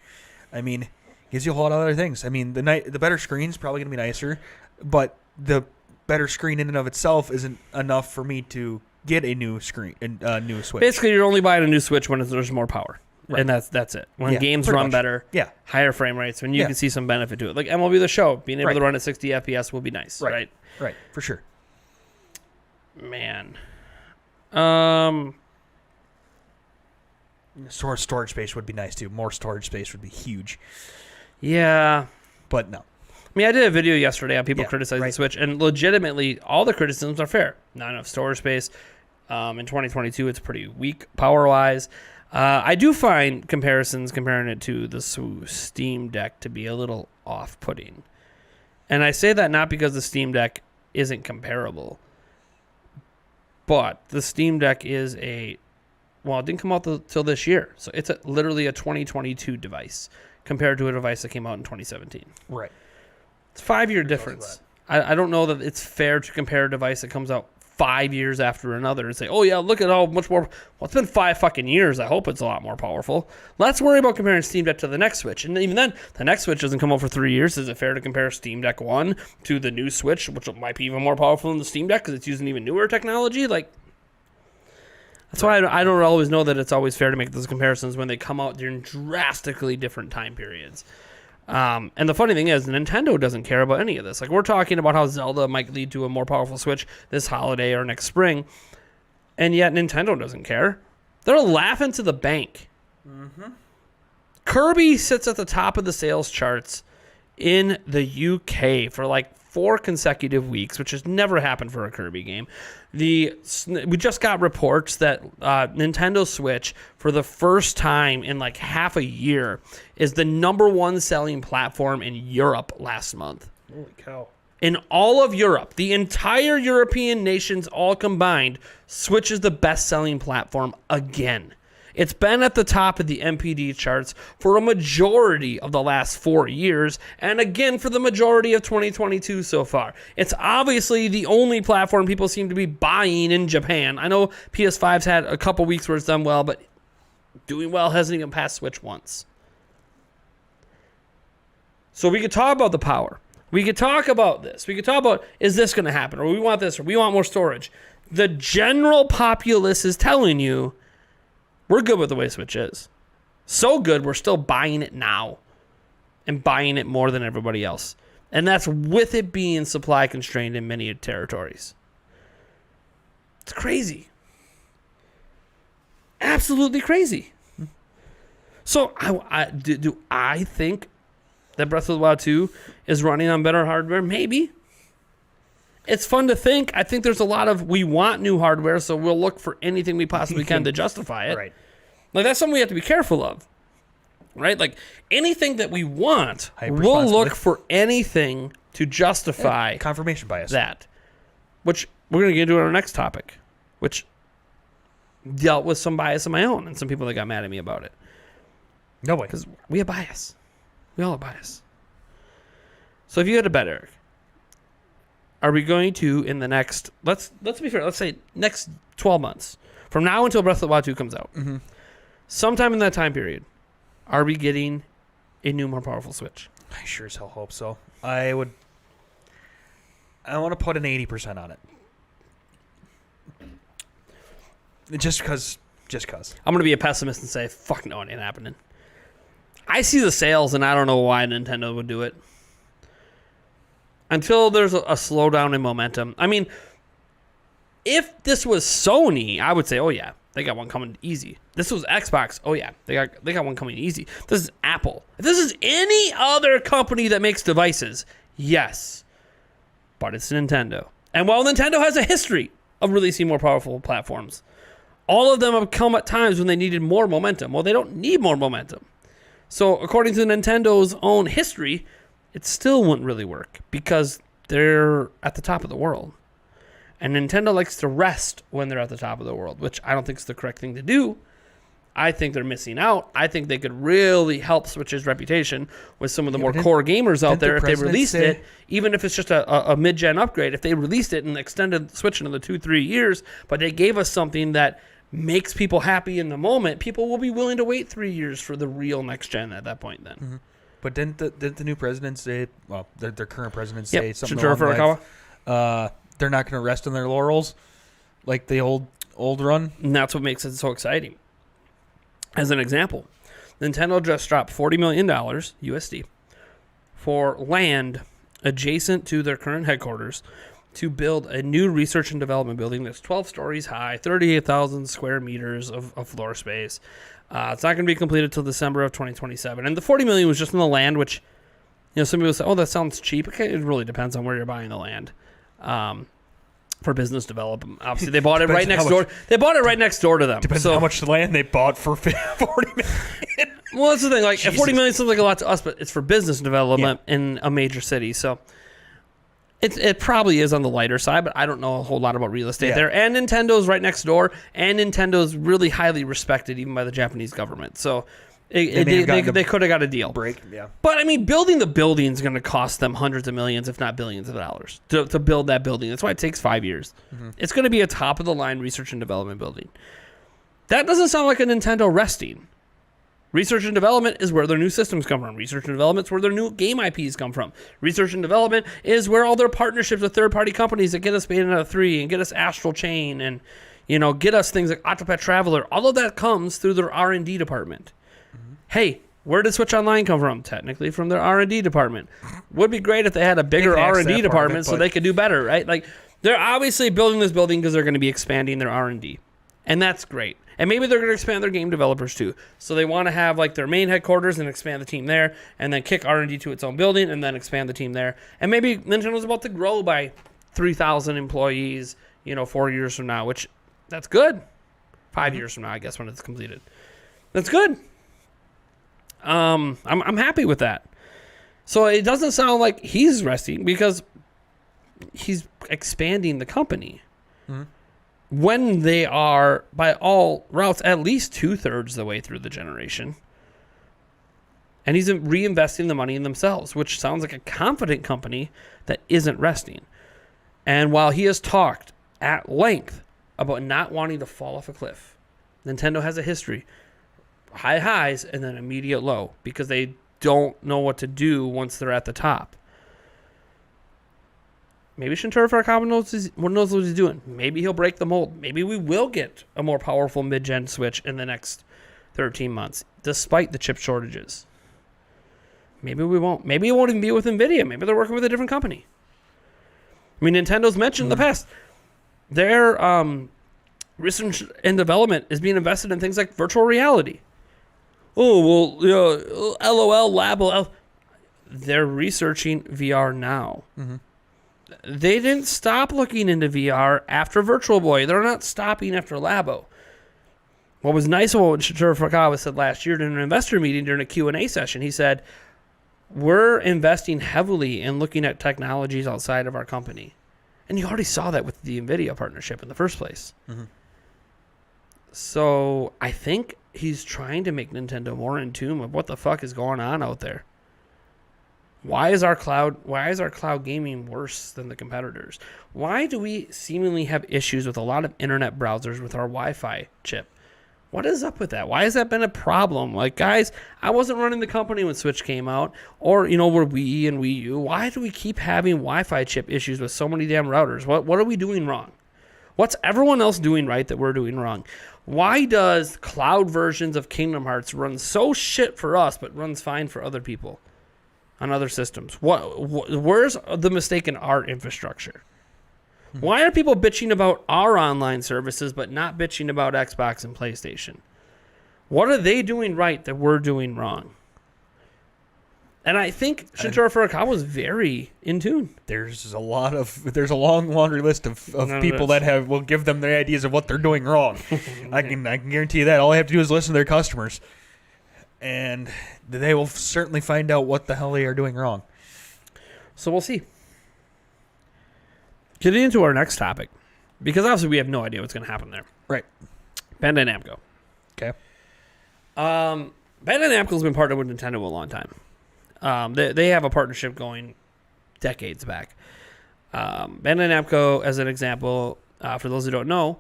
S2: I mean, gives you a whole lot of other things. I mean, the better screen's probably going to be nicer, but the better screen in and of itself isn't enough for me to get a new screen, a new Switch.
S1: Basically, you're only buying a new Switch when there's more power.
S2: Right.
S1: And that's it. When games run better, higher frame rates, when you can see some benefit to it. Like MLB The Show, being able to run at 60 FPS will be nice, right?
S2: Right, for sure.
S1: Man.
S2: Storage space would be nice, too. More storage space would be huge.
S1: Yeah.
S2: But no.
S1: I mean, I did a video yesterday on people criticizing the Switch, and legitimately, all the criticisms are fair. Not enough storage space. In 2022, it's pretty weak power-wise. I do find comparing it to the Steam Deck to be a little off-putting. And I say that not because the Steam Deck isn't comparable, but the Steam Deck is it didn't come out till this year. So it's literally a 2022 device compared to a device that came out in 2017.
S2: Right.
S1: It's a 5-year difference. I don't know that it's fair to compare a device that comes out 5 years after another and say, oh yeah, look at how much more. Well, it's been 5 fucking years. I hope it's a lot more powerful. Let's worry about comparing Steam Deck to the next Switch. And even then, the next Switch doesn't come out for 3 years. Is it fair to compare Steam Deck 1 to the new Switch, which might be even more powerful than the Steam Deck because it's using even newer technology? Like, that's why I don't always know that it's always fair to make those comparisons when they come out during drastically different time periods. And the funny thing is, Nintendo doesn't care about any of this. Like, we're talking about how Zelda might lead to a more powerful Switch this holiday or next spring, and yet Nintendo doesn't care. They're laughing to the bank. Mm-hmm. Kirby sits at the top of the sales charts in the UK for like 4 consecutive weeks, which has never happened for a Kirby game. We just got reports that Nintendo Switch, for the first time in like half a year, is the #1 selling platform in Europe last month.
S2: Holy cow.
S1: In all of Europe, the entire European nations all combined, Switch is the best-selling platform again. It's been at the top of the NPD charts for a majority of the last 4 years, and again for the majority of 2022 so far. It's obviously the only platform people seem to be buying in Japan. I know PS5's had a couple weeks where it's done well, but doing well hasn't even passed Switch once. So we could talk about the power. We could talk about this. We could talk about, is this going to happen? Or we want this, or we want more storage. The general populace is telling you, we're good with the way Switch is. So good, we're still buying it now. And buying it more than everybody else. And that's with it being supply constrained in many territories. It's crazy. Absolutely crazy. So, do I think that Breath of the Wild 2 is running on better hardware? Maybe. It's fun to think. I think there's a lot of, we want new hardware, so we'll look for anything we possibly can to justify it.
S2: Right.
S1: Like, that's something we have to be careful of. right? Like anything that we want,
S2: Hype
S1: we'll look
S2: responsibly.
S1: for anything to justify
S2: Confirmation bias.
S1: that, which we're going to get into our next topic, which dealt with some bias of my own and some people that got mad at me about it.
S2: No way.
S1: Because we have bias. We all have bias. So if you had to bet, Eric, are we going to, in the next, let's be fair, let's say next 12 months, from now until Breath of the Wild 2 comes out, sometime in that time period, are we getting a new, more powerful Switch?
S2: I sure as hell hope so. I want to put an 80% on it. Just because.
S1: I'm going to be a pessimist and say, fuck no, it ain't happening. I see the sales, and I don't know why Nintendo would do it. Until there's a slowdown in momentum. I mean, if this was Sony, I would say, oh yeah, they got one coming easy. This was Xbox, oh yeah, they got one coming easy. This is Apple. If this is any other company that makes devices, yes. But it's Nintendo. And while Nintendo has a history of releasing more powerful platforms, all of them have come at times when they needed more momentum. Well, they don't need more momentum. So according to Nintendo's own history, it still wouldn't really work because they're at the top of the world. And Nintendo likes to rest when they're at the top of the world, which I don't think is the correct thing to do. I think they're missing out. I think they could really help Switch's reputation with some of the more core gamers out there if they released it, even if it's just a mid-gen upgrade. If they released it and extended Switch another 2-3 years, but they gave us something that makes people happy in the moment, people will be willing to wait 3 years for the real next gen at that point then.
S2: Mm-hmm. But didn't the new president say, well, their current president say something
S1: Shintaro
S2: Furukawa? They're not going to rest on their laurels like the old run?
S1: And that's what makes it so exciting. As an example, Nintendo just dropped $40 million USD for land adjacent to their current headquarters to build a new research and development building that's 12 stories high, 38,000 square meters of floor space. It's not going to be completed till December of 2027. And the $40 million was just in the land, which, some people say, oh, that sounds cheap. Okay, it really depends on where you're buying the land. For business development, obviously they bought it right next door. They bought it right next door to them.
S2: Depends on how much land they bought for $40 million.
S1: Well, that's the thing. Like, $40 million sounds like a lot to us, but it's for business development in a major city. So it probably is on the lighter side, but I don't know a whole lot about real estate there. And Nintendo's right next door, and Nintendo's really highly respected even by the Japanese government. So they could have got a deal. But I mean, building the building is going to cost them hundreds of millions, if not billions of dollars to build that building. That's why it takes 5 years. Mm-hmm. It's going to be a top of the line research and development building. That doesn't sound like a Nintendo resting. Research and development is where their new systems come from. Research and development is where their new game IPs come from. Research and development is where all their partnerships with third-party companies that get us Bayonetta 3 and get us Astral Chain and get us things like Octopath Traveler. All of that comes through their R&D department. Hey, where did Switch Online come from? Technically from their R&D department. Would be great if they had a bigger R&D department so they could do better, right? Like, they're obviously building this building because they're going to be expanding their R&D. And that's great. And maybe they're going to expand their game developers too. So they want to have like their main headquarters and expand the team there, and then kick R&D to its own building and then expand the team there. And maybe Nintendo's about to grow by 3,000 employees, 4 years from now, which that's good. 5 years from now, I guess, when it's completed. That's good. I'm happy with that. So it doesn't sound like he's resting because he's expanding the company. Mm-hmm. When they are, by all routes, at least 2/3 the way through the generation. And he's reinvesting the money in themselves, which sounds like a confident company that isn't resting. And while he has talked at length about not wanting to fall off a cliff, Nintendo has a history. High highs and then immediate low because they don't know what to do once they're at the top. Maybe Shintaro Furukawa knows what he's doing. Maybe he'll break the mold. Maybe we will get a more powerful mid-gen Switch in the next 13 months, despite the chip shortages. Maybe we won't. Maybe it won't even be with NVIDIA. Maybe they're working with a different company. I mean, Nintendo's mentioned in the past. Their research and development is being invested in things like virtual reality. Oh, well, LOL, LabOL. They're researching VR now. Mm-hmm. They didn't stop looking into VR after Virtual Boy. They're not stopping after Labo. what was nice about what Satoru Furukawa said last year during an investor meeting during a Q&A session, he said, we're investing heavily in looking at technologies outside of our company. And you already saw that with the NVIDIA partnership in the first place. Mm-hmm. So I think he's trying to make Nintendo more in tune with what the fuck is going on out there. Why is our cloud gaming worse than the competitors? Why do we seemingly have issues with a lot of internet browsers with our Wi-Fi chip? What is up with that? Why has that been a problem? Like, guys, I wasn't running the company when Switch came out, or, we're Wii and Wii U. Why do we keep having Wi-Fi chip issues with so many damn routers? What are we doing wrong? What's everyone else doing right that we're doing wrong? Why does cloud versions of Kingdom Hearts run so shit for us, but runs fine for other people on other systems? Where's the mistake in our infrastructure? Why are people bitching about our online services but not bitching about Xbox and PlayStation? What are they doing right that we're doing wrong? And I think Shuntaro Furukawa was very in tune.
S2: There's a long laundry list of people that will give them their ideas of what they're doing wrong. I can guarantee you that. All they have to do is listen to their customers, and they will certainly find out what the hell they are doing wrong.
S1: So we'll see. Getting into our next topic, because obviously we have no idea what's going to happen there.
S2: Right.
S1: Bandai Namco.
S2: Okay.
S1: Bandai Namco's been partnered with Nintendo a long time. They have a partnership going decades back. Bandai Namco, as an example, for those who don't know,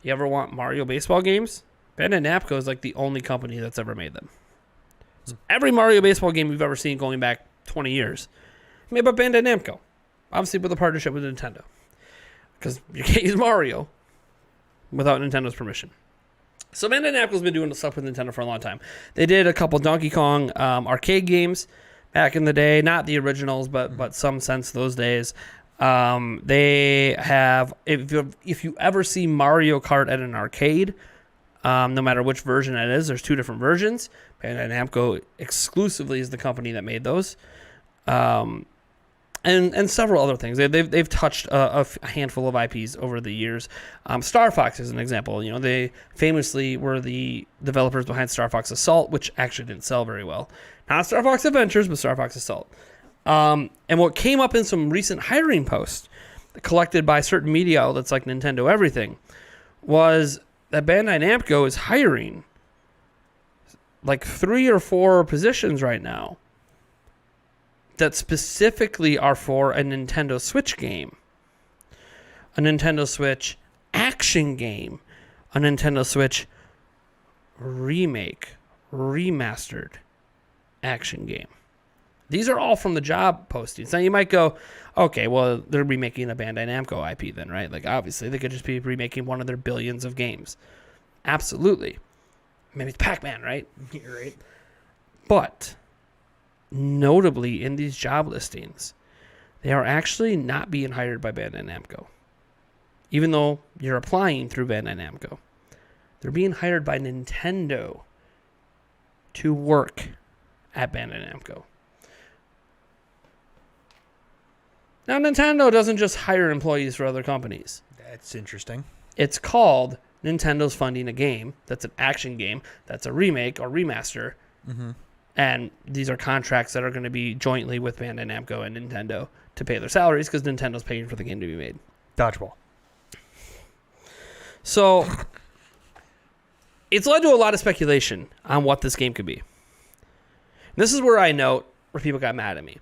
S1: you ever want Mario baseball games? Bandai Namco is like the only company that's ever made them. So every Mario baseball game we've ever seen going back 20 years, made by Bandai Namco. Obviously with a partnership with Nintendo. Because you can't use Mario without Nintendo's permission. So Bandai Namco's been doing stuff with Nintendo for a long time. They did a couple Donkey Kong arcade games back in the day. Not the originals, but some since those days. They have, if you ever see Mario Kart at an arcade, no matter which version it is, there's two different versions. Bandai Namco exclusively is the company that made those. And several other things. They've touched a handful of IPs over the years. Star Fox is an example. They famously were the developers behind Star Fox Assault, which actually didn't sell very well. Not Star Fox Adventures, but Star Fox Assault. And what came up in some recent hiring posts collected by certain media outlets like Nintendo Everything was that Bandai Namco is hiring like 3 or 4 positions right now that specifically are for a Nintendo Switch game, a Nintendo Switch action game, a Nintendo Switch remake, remastered action game. These are all from the job postings. Now you might go, okay, well, they're remaking a Bandai Namco IP then, right? Like, obviously, they could just be remaking one of their billions of games. Absolutely. Maybe it's Pac-Man, right?
S2: You're right.
S1: But notably in these job listings, they are actually not being hired by Bandai Namco. Even though you're applying through Bandai Namco, they're being hired by Nintendo to work at Bandai Namco. Now, Nintendo doesn't just hire employees for other companies.
S2: That's interesting.
S1: It's called Nintendo's funding a game that's an action game, that's a remake or remaster. Mm-hmm. And these are contracts that are going to be jointly with Bandai Namco and Nintendo to pay their salaries because Nintendo's paying for the game to be made.
S2: Dodgeball.
S1: So it's led to a lot of speculation on what this game could be. And this is where I note where people got mad at me.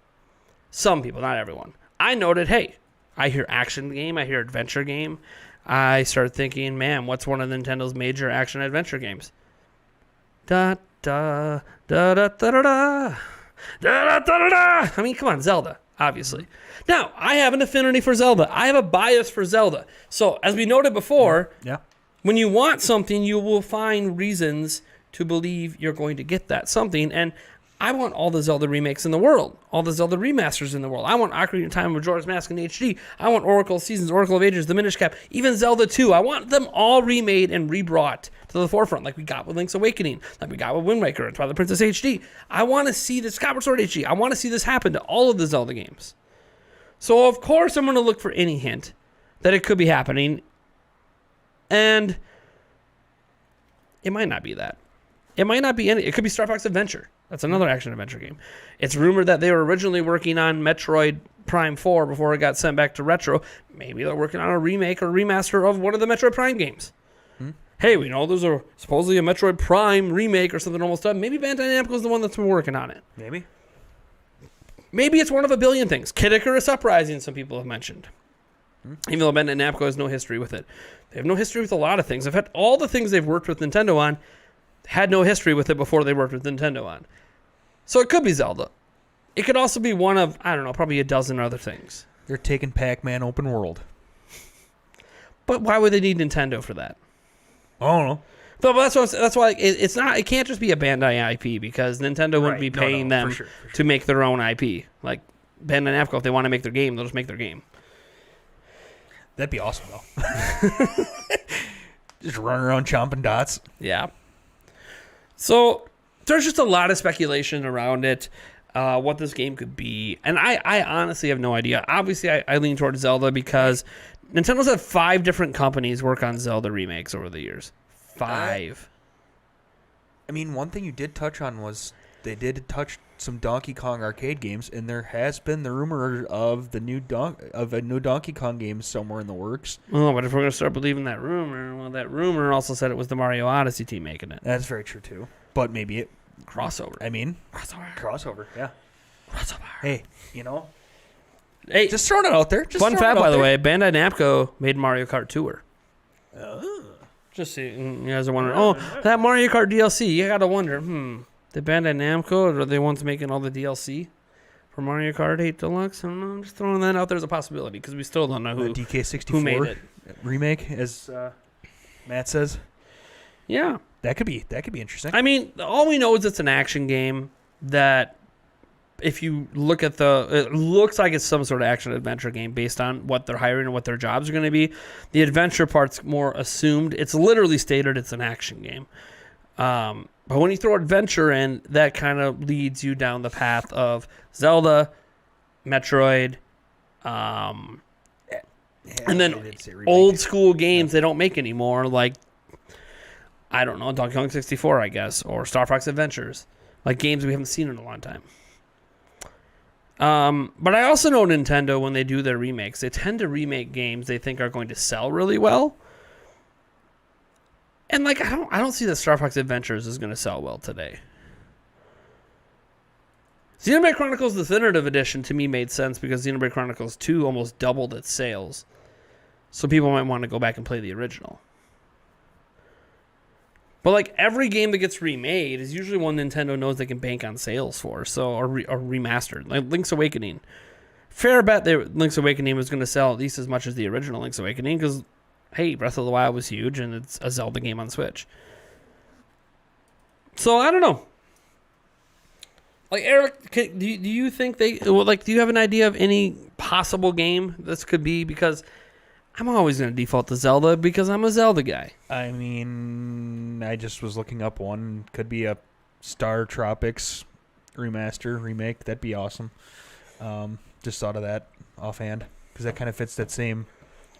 S1: Some people, not everyone. I noted, hey, I hear action game, I hear adventure game. I started thinking, man, what's one of Nintendo's major action adventure games? Da da da da da da da da da da da. I mean, come on, Zelda, obviously. Now, I have an affinity for Zelda. I have a bias for Zelda. So, as we noted before, when you want something, you will find reasons to believe you're going to get that something. And I want all the Zelda remakes in the world, all the Zelda remasters in the world. I want Ocarina of Time and Majora's Mask in HD. I want Oracle Seasons, Oracle of Ages, The Minish Cap, even Zelda 2. I want them all remade and rebrought to the forefront, like we got with Link's Awakening, like we got with Wind Waker and Twilight Princess HD. I want to see this Skyward Sword HD. I want to see this happen to all of the Zelda games. So, of course, I'm going to look for any hint that it could be happening. And It might not be that. It might not be any. It could be Star Fox Adventure. That's another action-adventure game. It's rumored that they were originally working on Metroid Prime 4 before it got sent back to Retro. Maybe they're working on a remake or remaster of one of the Metroid Prime games. Hey, we know there's supposedly a Metroid Prime remake or something almost done. Maybe Bandai Namco is the one that's been working on it. Maybe it's one of a billion things. Kid Icarus Uprising, some people have mentioned. Even though Bandai Namco has no history with it. They have no history with a lot of things. In fact, all the things they've worked with Nintendo on had no history with it before they worked with Nintendo on. So it could be Zelda. It could also be one of, I don't know, probably a dozen other things.
S2: They're taking Pac-Man open world.
S1: But why would they need Nintendo for that?
S2: I don't know.
S1: But that's why it's not. It can't just be a Bandai IP because Nintendo wouldn't be paying them for sure. To make their own IP. Like Bandai Namco, if they want to make their game, they'll just make their game.
S2: That'd be awesome, though. Just running around chomping dots.
S1: Yeah. So there's just a lot of speculation around it, what this game could be. And I honestly have no idea. Obviously, I lean towards Zelda because Nintendo's had 5 different companies work on Zelda remakes over the years. 5.
S2: I mean, one thing you did touch on was they did touch some Donkey Kong arcade games, and there has been the rumor of a new Donkey Kong game somewhere in the works.
S1: Oh, but if we're going to start believing that rumor, well, that rumor also said it was the Mario Odyssey team making it.
S2: That's very true, too. But maybe it...
S1: Crossover.
S2: I mean...
S1: Crossover,
S2: yeah.
S1: Crossover.
S2: Hey, you know...
S1: Hey,
S2: just throwing it out there.
S1: Fun fact, by the way, Bandai Namco made Mario Kart Tour. Just so you guys are wondering, that Mario Kart DLC, you got to wonder, did Bandai Namco, or are they the ones making all the DLC for Mario Kart 8 Deluxe? I don't know. I'm just throwing that out there as a possibility because we still don't know who made it.
S2: Remake, as Matt says.
S1: Yeah.
S2: That could be interesting.
S1: I mean, all we know is it's an action game that if you look at it looks like it's some sort of action-adventure game based on what they're hiring and what their jobs are going to be. The adventure part's more assumed. It's literally stated it's an action game. But when you throw adventure in, that kind of leads you down the path of Zelda, Metroid, and then old school games they don't make anymore, like, I don't know, Donkey Kong 64, I guess, or Star Fox Adventures, like games we haven't seen in a long time. But I also know Nintendo, when they do their remakes, they tend to remake games they think are going to sell really well. And like I don't see that Star Fox Adventures is going to sell well today. Xenoblade Chronicles Definitive Edition to me made sense because Xenoblade Chronicles 2 almost doubled its sales. So people might want to go back and play the original. But like every game that gets remade is usually one Nintendo knows they can bank on sales for, so or remastered. Like Link's Awakening. Fair bet Link's Awakening was going to sell at least as much as the original Link's Awakening because hey, Breath of the Wild was huge, and it's a Zelda game on Switch. So, I don't know. Like, Eric, do you think do you have an idea of any possible game this could be? Because I'm always going to default to Zelda because I'm a Zelda guy.
S2: I mean, I just was looking up one. Could be a Star Tropics remake. That'd be awesome. Just thought of that offhand because that kind of fits that same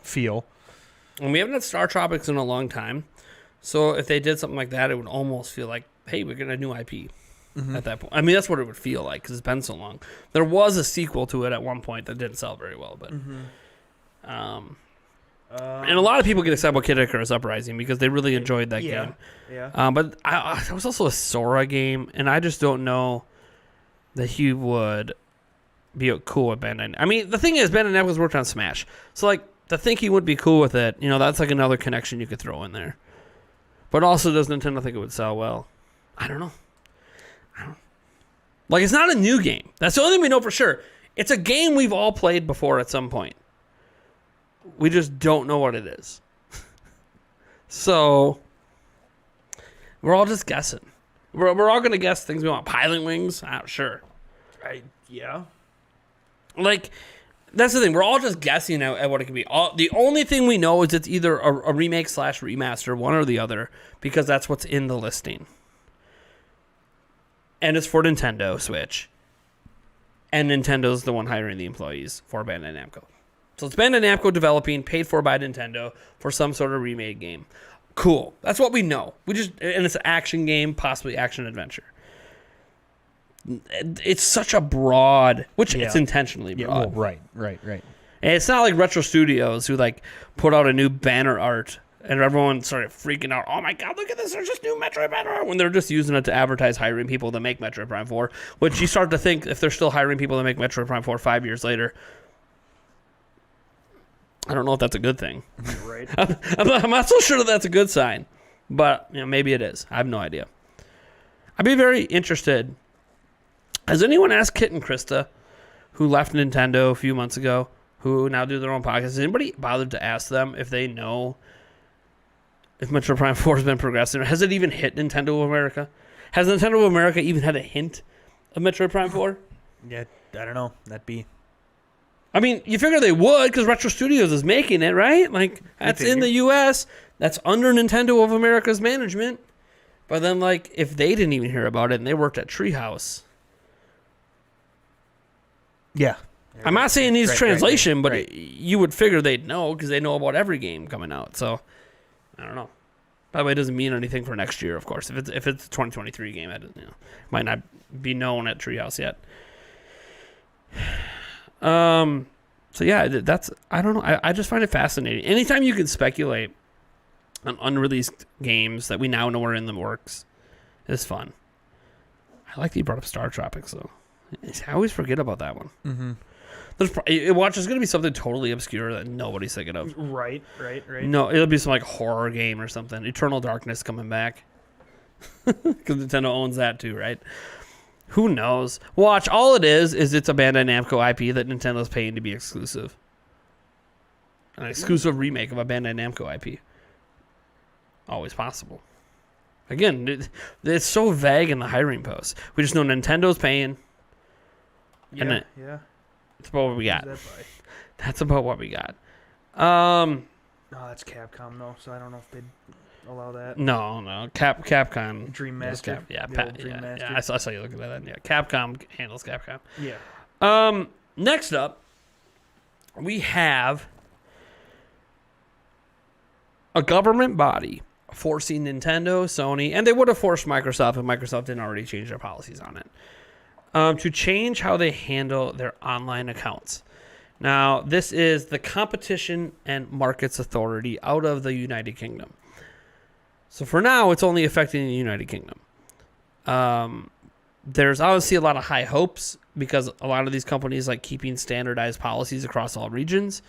S2: feel.
S1: And we haven't had Star Tropics in a long time. So if they did something like that, it would almost feel like, hey, we're getting a new IP at that point. I mean, that's what it would feel like because it's been so long. There was a sequel to it at one point that didn't sell very well. But and a lot of people get excited about Kid Icarus Uprising because they really enjoyed that game. Yeah. But there was also a Sora game, and I just don't know that he would be cool with Bandai. I mean, the thing is, Bandai Namco's worked on Smash. So, like, to think he would be cool with it, that's like another connection you could throw in there. But also, does Nintendo think it would sell well? I don't know. Like, it's not a new game. That's the only thing we know for sure. It's a game we've all played before at some point. We just don't know what it is. So, we're all just guessing. We're all going to guess things we want. Pilot Wings? Sure.
S2: Yeah.
S1: Like... That's the thing. We're all just guessing at what it could be. The only thing we know is it's either a remake / remaster, one or the other, because that's what's in the listing. And it's for Nintendo Switch. And Nintendo's the one hiring the employees for Bandai Namco. So it's Bandai Namco developing, paid for by Nintendo, for some sort of remade game. Cool. That's what we know. And it's an action game, possibly action adventure. It's such a broad, which it's intentionally broad.
S2: Well, right.
S1: And it's not like Retro Studios who like put out a new banner art and everyone started freaking out. Oh my God, look at this. There's just new Metroid banner art when they're just using it to advertise hiring people to make Metroid Prime 4, which you start to think if they're still hiring people to make Metroid Prime 4 5 years later, I don't know if that's a good thing.
S2: Right.
S1: I'm not so sure that that's a good sign, but maybe it is. I have no idea. I'd be very interested. Has anyone asked Kit and Krista, who left Nintendo a few months ago, who now do their own podcast, has anybody bothered to ask them if they know if Metroid Prime 4 has been progressing? Or has it even hit Nintendo of America? Has Nintendo of America even had a hint of Metroid Prime 4?
S2: Yeah, I don't know. That'd be...
S1: I mean, you figure they would because Retro Studios is making it, right? Like, that's in the U.S. That's under Nintendo of America's management. But then, like, if they didn't even hear about it and they worked at Treehouse...
S2: Yeah.
S1: I'm not saying it needs translation, but
S2: right.
S1: You would figure they'd know because they know about every game coming out. So, I don't know. By the way, it doesn't mean anything for next year, of course. If it's a 2023 game, it might not be known at Treehouse yet. So yeah, that's, I don't know. I just find it fascinating. Anytime you can speculate on unreleased games that we now know are in the works, is fun. I like that you brought up Star Tropics though. I always forget about that one.
S2: Mm-hmm.
S1: There's going to be something totally obscure that nobody's thinking of.
S2: Right.
S1: No, it'll be some like horror game or something. Eternal Darkness coming back. Because Nintendo owns that too, right? Who knows? Watch, all it is it's a Bandai Namco IP that Nintendo's paying to be exclusive. An exclusive remake of a Bandai Namco IP. Always possible. Again, it's so vague in the hiring post. We just know Nintendo's paying.
S2: Yeah.
S1: That's about what we got. That's about what we got.
S2: No, that's Capcom though, so I don't know if they'd allow that.
S1: No. Capcom.
S2: Dream Master.
S1: Yeah.
S2: Master.
S1: I saw you looking at that. Yeah, Capcom handles Capcom.
S2: Yeah.
S1: Next up, we have a government body forcing Nintendo, Sony, and they would have forced Microsoft if Microsoft didn't already change their policies on it. To change how they handle their online accounts. Now, this is the Competition and Markets Authority out of the United Kingdom. So for now, it's only affecting the United Kingdom. There's obviously a lot of high hopes because a lot of these companies like keeping standardized policies across all regions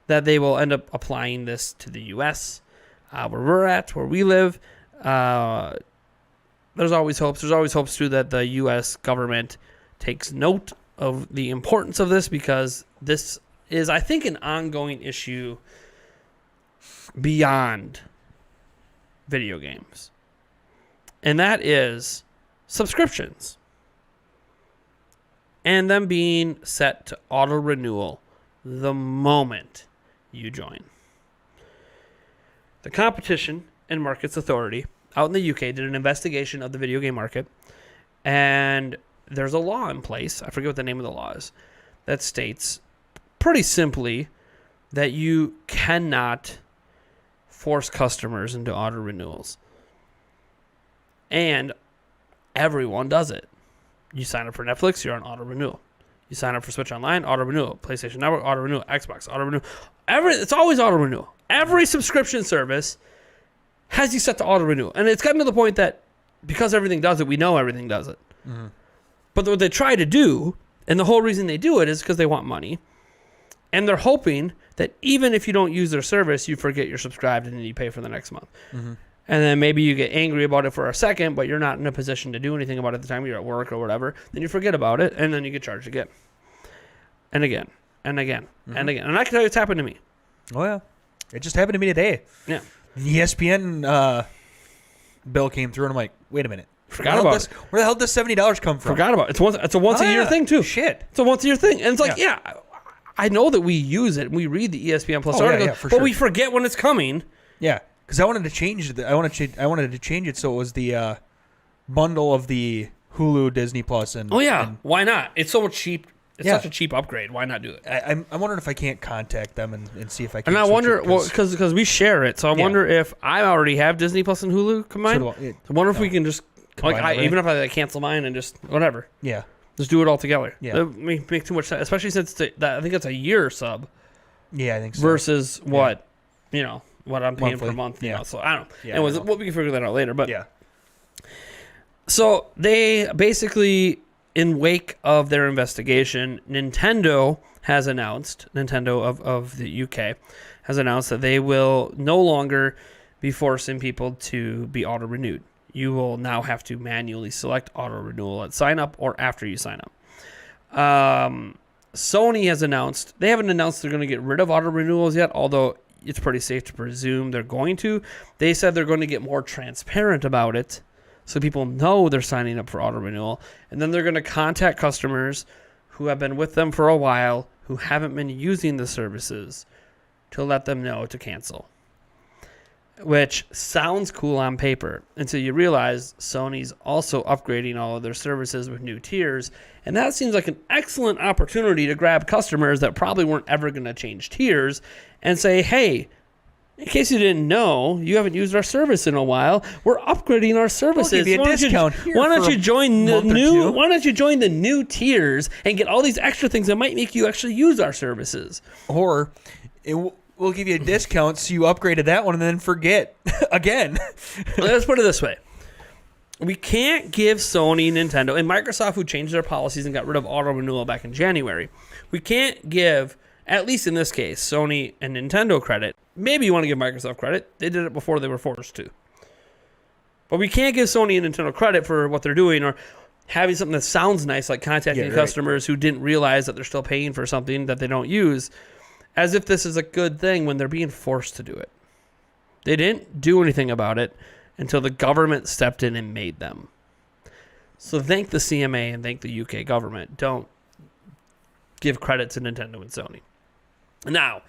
S1: that they will end up applying this to the U.S., where we're at, where we live. There's always hopes. There's always hopes, too, that the U.S. government takes note of the importance of this because this is, I think, an ongoing issue beyond video games. And that is subscriptions. And them being set to auto-renewal the moment you join. The Competition and Markets Authority out in the UK did an investigation of the video game market, and there's a law in place, I forget what the name of the law is, that states pretty simply that you cannot force customers into auto renewals. And everyone does it. You sign up for Netflix, you're on auto renewal. You sign up for Switch Online, auto renewal. PlayStation Network, auto renewal. Xbox, auto renewal. It's always auto renewal. Every subscription service has you set to auto renewal. And it's gotten to the point that because everything does it, we know everything does it. Mm-hmm. But what they try to do, and the whole reason they do it is because they want money. And they're hoping that even if you don't use their service, you forget you're subscribed and then you pay for the next month. Mm-hmm. And then maybe you get angry about it for a second, but you're not in a position to do anything about it at the time you're at work or whatever. Then you forget about it, and then you get charged again. And again. And again. Mm-hmm. And again. And I can tell you it's happened to me.
S2: Oh, yeah. It just happened to me today.
S1: Yeah.
S2: The ESPN bill came through, and I'm like, wait a minute.
S1: Forgot about it.
S2: Where the hell does $70 come from?
S1: Forgot about it. It's a once-a-year thing, too.
S2: Shit.
S1: It's a once-a-year thing. And it's like, yeah, I know that we use it, and we read the ESPN Plus articles, but we forget when it's coming.
S2: Yeah. Because I wanted to change it. I wanted to change it so it was the bundle of the Hulu, Disney Plus, and
S1: why not? It's so cheap It's such a cheap upgrade. Why not do it?
S2: I'm wondering if I can't contact them and see if I can.
S1: And I wonder, because we share it, so I wonder if I already have Disney Plus and Hulu combined. I wonder if we can just even if I cancel mine and just whatever.
S2: Yeah.
S1: Just do it all together.
S2: Yeah.
S1: It make too much sense, especially since I think it's a year sub.
S2: Yeah, I think so.
S1: Versus what I'm paying
S2: Monthly.
S1: per month.
S2: Yeah.
S1: So I don't know.
S2: Yeah,
S1: Anyways, we can figure that out later. But
S2: yeah.
S1: So they basically, in wake of their investigation, Nintendo of the UK has announced that they will no longer be forcing people to be auto-renewed. You will now have to manually select auto-renewal at sign-up or after you sign up. Sony has announced, they haven't announced they're going to get rid of auto-renewals yet, although it's pretty safe to presume they're going to. They said they're going to get more transparent about it so people know they're signing up for auto-renewal. And then they're going to contact customers who have been with them for a while who haven't been using the services to let them know to cancel. Which sounds cool on paper until you realize Sony's also upgrading all of their services with new tiers. And that seems like an excellent opportunity to grab customers that probably weren't ever going to change tiers and say, hey, in case you didn't know, you haven't used our service in a while. We're upgrading our services.
S2: We'll give you a discount here.
S1: Why don't you join the new tiers and get all these extra things that might make you actually use our services?
S2: Or we'll give you a discount so you upgraded that one and then forget again.
S1: Let's put it this way. We can't give Sony, Nintendo, and Microsoft, who changed their policies and got rid of auto-renewal back in January, we can't give, at least in this case, Sony and Nintendo credit. Maybe you want to give Microsoft credit. They did it before they were forced to. But we can't give Sony and Nintendo credit for what they're doing or having something that sounds nice, like contacting customers who didn't realize that they're still paying for something that they don't use, as if this is a good thing when they're being forced to do it. They didn't do anything about it until the government stepped in and made them. So thank the CMA and thank the UK government. Don't give credit to Nintendo and Sony. Now,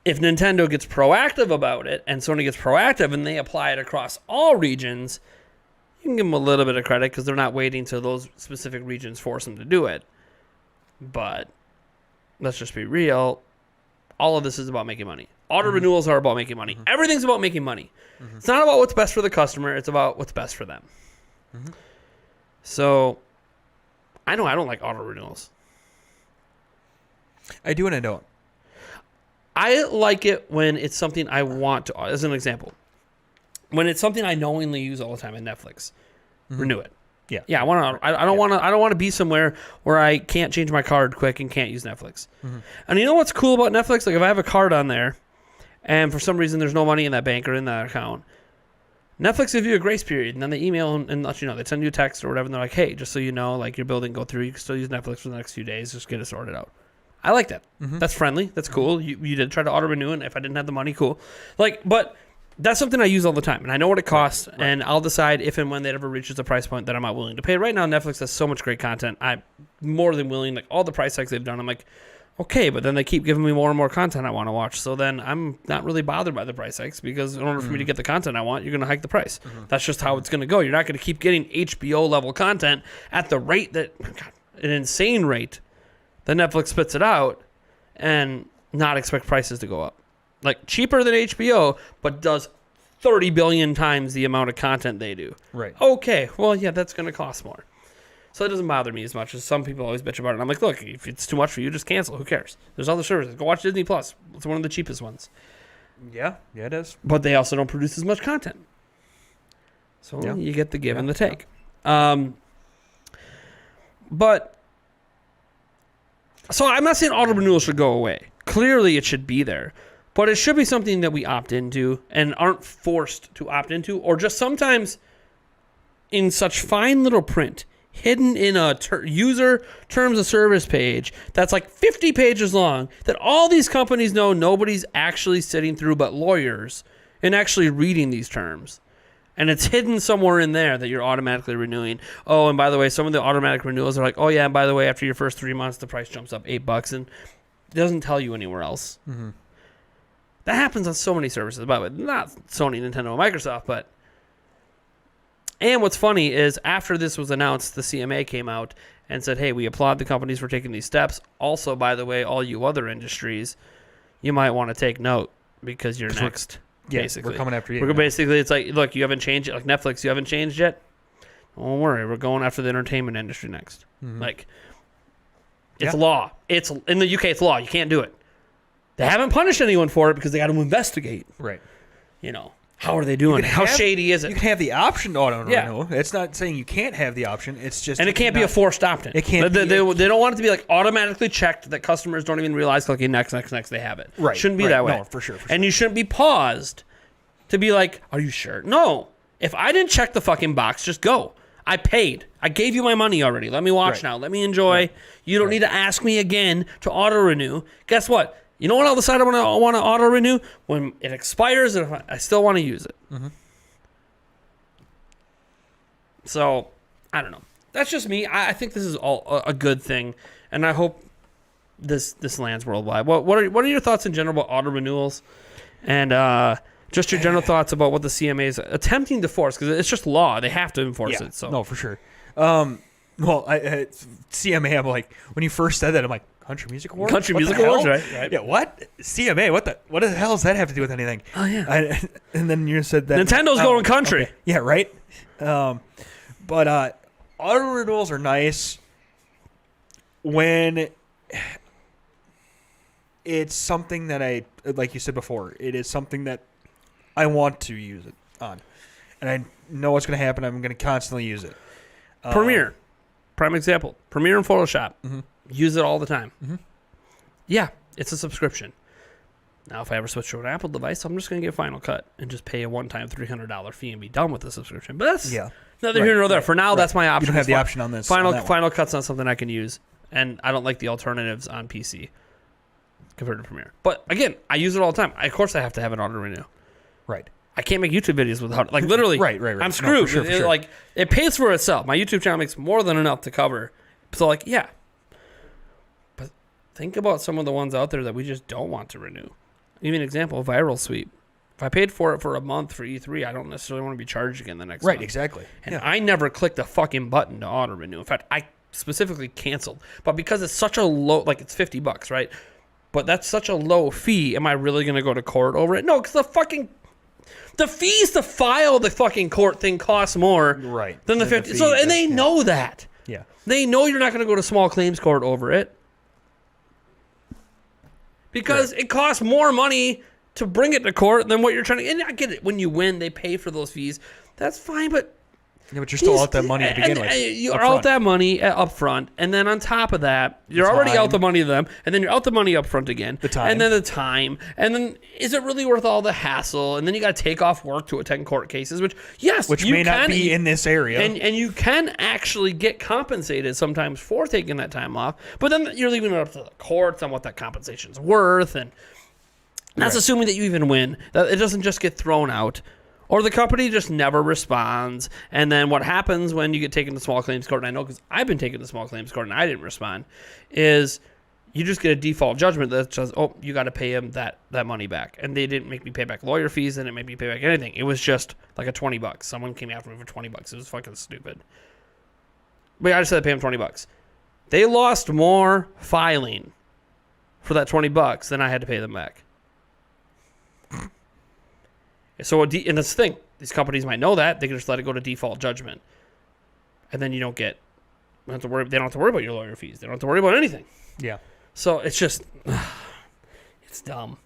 S1: if Nintendo gets proactive about it and Sony gets proactive and they apply it across all regions, you can give them a little bit of credit because they're not waiting till those specific regions force them to do it. But let's just be real. All of this is about making money. Auto-renewals are about making money. Everything's about making money. It's not about what's best for the customer. It's about what's best for them. So, I know I don't like auto-renewals.
S2: I do and I don't.
S1: I like it when it's something I want to, as an example. When it's something I knowingly use all the time in Netflix, renew it.
S2: Yeah.
S1: Yeah, I don't want to be somewhere where I can't change my card quick and can't use Netflix. And you know what's cool about Netflix? Like if I have a card on there and for some reason there's no money in that bank or in that account, Netflix gives you a grace period and then they email and let you know. They send you a text or whatever and they're like, hey, just so you know, like your bill didn't go through, you can still use Netflix for the next few days. Just get it sorted out. I like that. That's friendly. That's cool. You did try to auto-renew and if I didn't have the money, cool. But that's something I use all the time, and I know what it costs, and I'll decide if and when that ever reaches a price point that I'm not willing to pay. Right now, Netflix has so much great content. I'm more than willing. Like all the price hikes they've done, I'm like, okay, but then they keep giving me more and more content I want to watch. So then I'm not really bothered by the price hikes because in order for me to get the content I want, you're going to hike the price. That's just how it's going to go. You're not going to keep getting HBO level content at the rate that, an insane rate that Netflix spits it out, and not expect prices to go up. Like cheaper than HBO, but does 30 billion times the amount of content they do.
S2: Right.
S1: Okay, well, yeah, that's going to cost more. So it doesn't bother me as much as some people always bitch about it. And I'm like, look, if it's too much for you, just cancel. Who cares? There's other services. Go watch Disney Plus. It's one of the cheapest ones.
S2: Yeah, it is.
S1: But they also don't produce as much content. So you get the give and the take. But so I'm not saying auto-renewal should go away. Clearly it should be there. But it should be something that we opt into and aren't forced to opt into, or just sometimes in such fine little print, hidden in a user terms of service page that's like 50 pages long, that all these companies know nobody's actually sitting through but lawyers and actually reading these terms. And it's hidden somewhere in there that you're automatically renewing. Oh, and by the way, some of the automatic renewals are like, oh yeah, and by the way, after your first 3 months, the price jumps up $8, and it doesn't tell you anywhere else. That happens on so many services, by the way. Not Sony, Nintendo, and Microsoft, but... And what's funny is after this was announced, the CMA came out and said, hey, we applaud the companies for taking these steps. Also, by the way, all you other industries, you might want to take note because you're next. Basically,
S2: we're coming after you.
S1: Basically, it's like, look, you haven't changed it. Like Netflix, you haven't changed yet. Don't worry, we're going after the entertainment industry next. Like, it's law. It's in the UK. It's law. You can't do it. They haven't punished anyone for it because they got to investigate.
S2: Right.
S1: You know, how are they doing it? How shady is it?
S2: You can have the option to auto-renew. It's not saying you can't have the option. It's just...
S1: And it can't be a forced opt-in.
S2: It can't
S1: they don't want it to be like automatically checked that customers don't even realize clicking next, they have it.
S2: Right.
S1: Shouldn't be that way.
S2: No, for sure.
S1: And you shouldn't be paused to be like, are you sure? No. If I didn't check the fucking box, just go. I paid. I gave you my money already. Let me watch now. Let me enjoy. Right. You don't need to ask me again to auto-renew. Guess what? You know what I'll decide I want to auto-renew? When it expires and if I still want to use it. So, I don't know. That's just me. I think this is all a good thing, and I hope this lands worldwide. What are your thoughts in general about auto-renewals? And just your general thoughts about what the CMA is attempting to force, because it's just law. They have to enforce it. So.
S2: No, for sure. CMA, I'm like, when you first said that, I'm like, Country Music Awards?
S1: Country Music Awards, right?
S2: Yeah, what? CMA, what the hell does that have to do with anything?
S1: Oh, yeah.
S2: And then you said that...
S1: Nintendo's going country.
S2: Okay. Yeah, right? But auto-renewals are nice when it's something that like you said before, it is something that I want to use it on. And I know what's going to happen. I'm going to constantly use it.
S1: Premiere. Prime example. Premiere and Photoshop. Use it all the time. Yeah, it's a subscription. Now, if I ever switch to an Apple device, I'm just going to get Final Cut and just pay a one-time $300 fee and be done with the subscription. But that's neither here nor there. For now, that's my option.
S2: You don't have the option on this.
S1: Final Cut's not something I can use, and I don't like the alternatives on PC compared to Premiere. But again, I use it all the time. Of course, I have to have an auto-renew.
S2: Right.
S1: I can't make YouTube videos without it. Like, literally,
S2: right.
S1: I'm screwed.
S2: No, for sure.
S1: Like, it pays for itself. My YouTube channel makes more than enough to cover. So, like, yeah. But think about some of the ones out there that we just don't want to renew. Even example, Viral Sweep. If I paid for it for a month for E3, I don't necessarily want to be charged again the next month.
S2: Right, exactly.
S1: And I never clicked a fucking button to auto-renew. In fact, I specifically canceled. But because it's such a low, like, it's $50, right? But that's such a low fee, am I really going to go to court over it? No, because the fees to file the fucking court thing costs more than the 50. So, and they know that.
S2: Yeah.
S1: They know you're not going to go to small claims court over it. Because it costs more money to bring it to court than what you're trying to... And I get it. When you win, they pay for those fees. That's fine, but...
S2: Yeah, but you're still out that money to begin with.
S1: You're out that money up front, and then on top of that, you're already out the money to them, and then you're out the money up front again.
S2: The time.
S1: And then the time. And then is it really worth all the hassle? And then you got to take off work to attend court cases, which
S2: may not be in this area.
S1: And you can actually get compensated sometimes for taking that time off, but then you're leaving it up to the courts on what that compensation's worth, and that's assuming that you even win. That it doesn't just get thrown out. Or the company just never responds. And then what happens when you get taken to small claims court, and I know because I've been taken to small claims court and I didn't respond, is you just get a default judgment that says, oh, you got to pay him that money back. And they didn't make me pay back lawyer fees. They didn't make me pay back anything. It was just like a $20. Someone came after me for $20. It was fucking stupid. But I just had to pay them $20. They lost more filing for that $20 than I had to pay them back. So, and that's the thing. These companies might know that. They can just let it go to default judgment. And then they don't have to worry about your lawyer fees. They don't have to worry about anything.
S2: Yeah.
S1: So, it's just, it's dumb.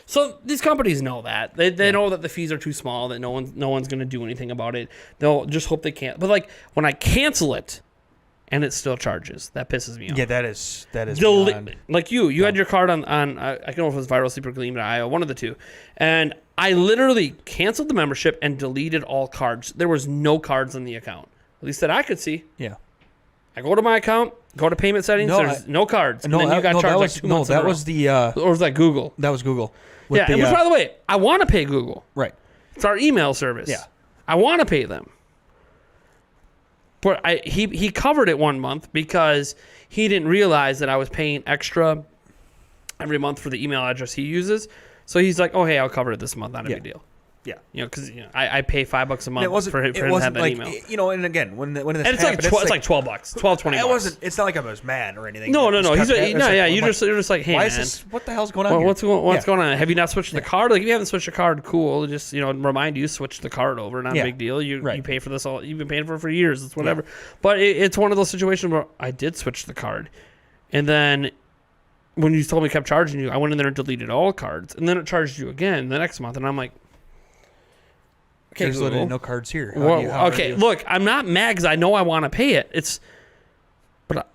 S1: So, these companies know that. They know that the fees are too small, that no one's going to do anything about it. They'll just hope they can't. But, like, when I cancel it, and it still charges, that pisses me off.
S2: Yeah, that is beyond.
S1: Like you had your card on I don't know if it was Viral Sleep or Gleam.io, one of the two. And I literally canceled the membership and deleted all cards. There was no cards in the account. At least that I could see.
S2: Yeah.
S1: I go to my account, go to payment settings, there's no cards. And then you got charged like 2 months in a row.
S2: That was the...
S1: or was that Google?
S2: That was Google.
S1: Yeah, and by the way, I want to pay Google.
S2: Right.
S1: It's our email service.
S2: Yeah.
S1: I want to pay them. But he covered it 1 month because he didn't realize that I was paying extra every month for the email address he uses. So he's like, oh, hey, I'll cover it this month. Not a big deal.
S2: Yeah.
S1: Because I pay $5 a month for him to have that
S2: like,
S1: email.
S2: And again, when this
S1: and
S2: happened,
S1: it's like $12, $20.
S2: It's not like I was mad or anything.
S1: No. You're just like, hey,
S2: why
S1: man,
S2: is this, what the hell's going on?
S1: What's going on? Have you not switched the card? Like, if you haven't switched the card, cool. Just remind you, switch the card over. Not a big deal. You pay for this all. You've been paying for years. It's whatever. Yeah. But it's one of those situations where I did switch the card, and then when you told me it kept charging you, I went in there and deleted all cards, and then it charged you again the next month, and I'm like. Okay,
S2: there's literally no cards here.
S1: Look, I'm not mad because I know I want to pay it. But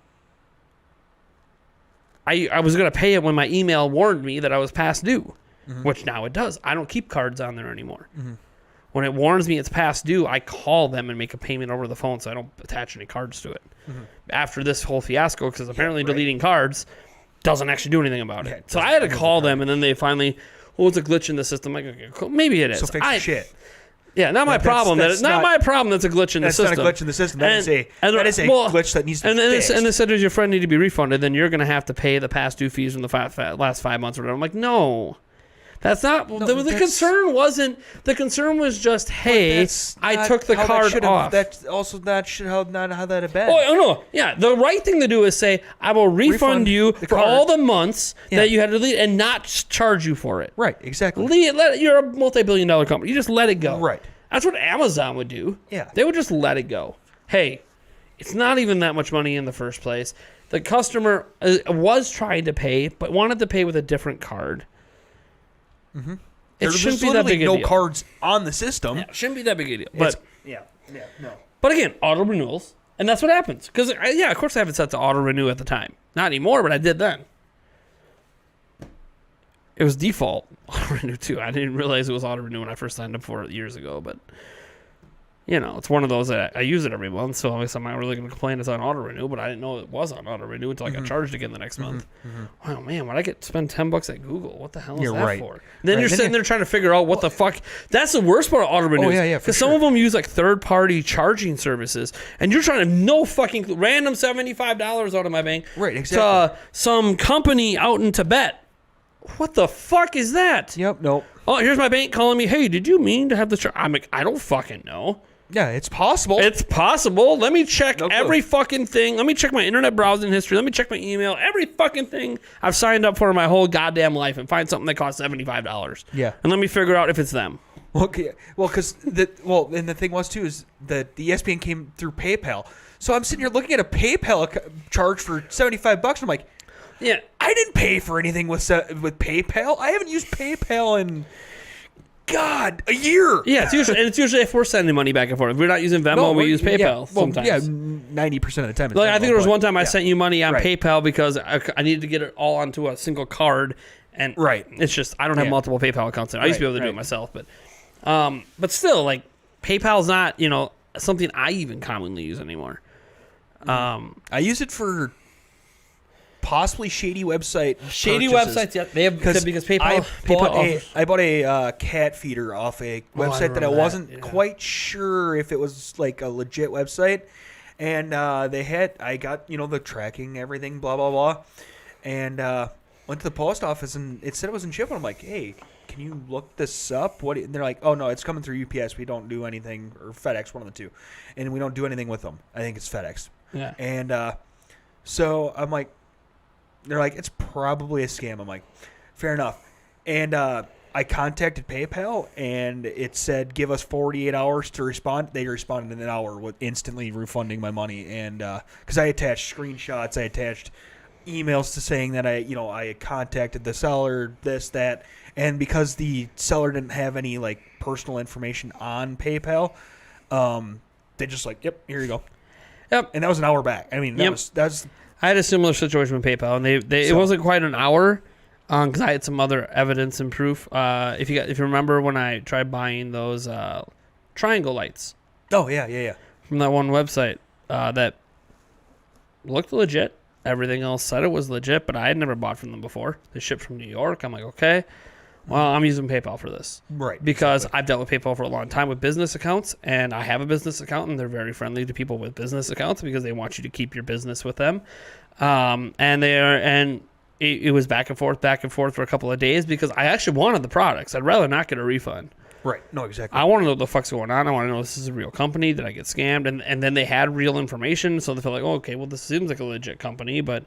S1: I was going to pay it when my email warned me that I was past due, which now it does. I don't keep cards on there anymore. When it warns me it's past due, I call them and make a payment over the phone so I don't attach any cards to it. After this whole fiasco, because apparently deleting cards doesn't actually do anything about it. So I had to call them, and then they finally, it's a glitch in the system. I'm like, okay, cool. Maybe it is.
S2: So fix the shit.
S1: Yeah, not my problem. That's not my problem. That's a glitch in the system.
S2: That's not a glitch in the system. That is a glitch that needs to be fixed. And
S1: they said, does your friend need to be refunded? Then you're going to have to pay the past due fees from the last 5 months or whatever. I'm like, no. That's not the concern. Wasn't the concern was just, hey, I took the card off.
S2: That's also not how that had been.
S1: Oh no, yeah. The right thing to do is say, I will refund you for all the months that you had to delete and not charge you for it.
S2: Right, exactly.
S1: You're a multi-billion-dollar company. You just let it go.
S2: Right.
S1: That's what Amazon would do.
S2: Yeah.
S1: They would just let it go. Hey, it's not even that much money in the first place. The customer was trying to pay, but wanted to pay with a different card. It shouldn't be that big a deal.
S2: No cards on the system.
S1: Yeah, shouldn't be that big a deal. But
S2: no.
S1: But again, auto renewals, and that's what happens. Because of course I have it set to auto renew at the time. Not anymore, but I did then. It was default auto renew too. I didn't realize it was auto renew when I first signed up for it years ago, but. It's one of those that I use it every month, so I guess I'm not really going to complain it's on auto renew, but I didn't know it was on auto renew until I got charged again the next month. Wow, man, why'd I spend $10 at Google? What the hell is that for? Then you're sitting there trying to figure out what the fuck. That's the worst part of auto renew.
S2: Oh, yeah,
S1: because some of them use like third-party charging services, and you're trying to random $75 out of my bank to some company out in Tibet. What the fuck is that?
S2: Yep, nope.
S1: Oh, here's my bank calling me. Hey, did you mean to have the charge? I'm like, I don't fucking know.
S2: Yeah, it's possible.
S1: It's possible. Let me check every fucking thing. Let me check my internet browsing history. Let me check my email. Every fucking thing I've signed up for my whole goddamn life and find something that costs $75.
S2: Yeah.
S1: And let me figure out if it's them.
S2: Okay. Well, and the thing was too is that the ESPN came through PayPal. So I'm sitting here looking at a PayPal charge for $75. I'm like,
S1: yeah,
S2: I didn't pay for anything with PayPal. I haven't used PayPal in a year.
S1: Yeah, it's usually if we're sending money back and forth. If we're not using Venmo, we use PayPal sometimes.
S2: Yeah, 90% of the time.
S1: I think there was one time I sent you money on PayPal because I needed to get it all onto a single card, and it's just I don't have multiple PayPal accounts. I used to be able to do it myself, but still, like PayPal's not something I even commonly use anymore.
S2: I use it for. Possibly shady website.
S1: Shady websites, yeah. They have because PayPal.
S2: I bought a cat feeder off a website that I wasn't quite sure if it was like a legit website, and I got the tracking everything blah blah blah, and went to the post office and it said it wasn't shipping. I'm like, hey, can you look this up? And they're like, oh no, it's coming through UPS. We don't do anything, or FedEx, one of the two, and we don't do anything with them. I think it's FedEx.
S1: Yeah.
S2: And so I'm like. They're like, it's probably a scam. I'm like, fair enough. And I contacted PayPal, and it said, give us 48 hours to respond. They responded in an hour with instantly refunding my money. And because I attached screenshots, I attached emails to saying that I had contacted the seller, this, that. And because the seller didn't have any personal information on PayPal, they just yep, here you go.
S1: Yep.
S2: And that was an hour back. I mean, that's.
S1: I had a similar situation with PayPal, and it wasn't quite an hour because I had some other evidence and proof. If you remember when I tried buying those triangle lights.
S2: Oh yeah.
S1: From that one website that looked legit. Everything else said it was legit, but I had never bought from them before. They shipped from New York. I'm like, okay. Well, I'm using PayPal for this.
S2: Right.
S1: Because I've dealt with PayPal for a long time with business accounts, and I have a business account, and they're very friendly to people with business accounts because they want you to keep your business with them. It was back and forth for a couple of days because I actually wanted the products. I'd rather not get a refund.
S2: Right. No, exactly.
S1: I want to know what the fuck's going on. I want to know if this is a real company. Did I get scammed? And then they had real information, so they feel like, oh, okay, well, this seems like a legit company, but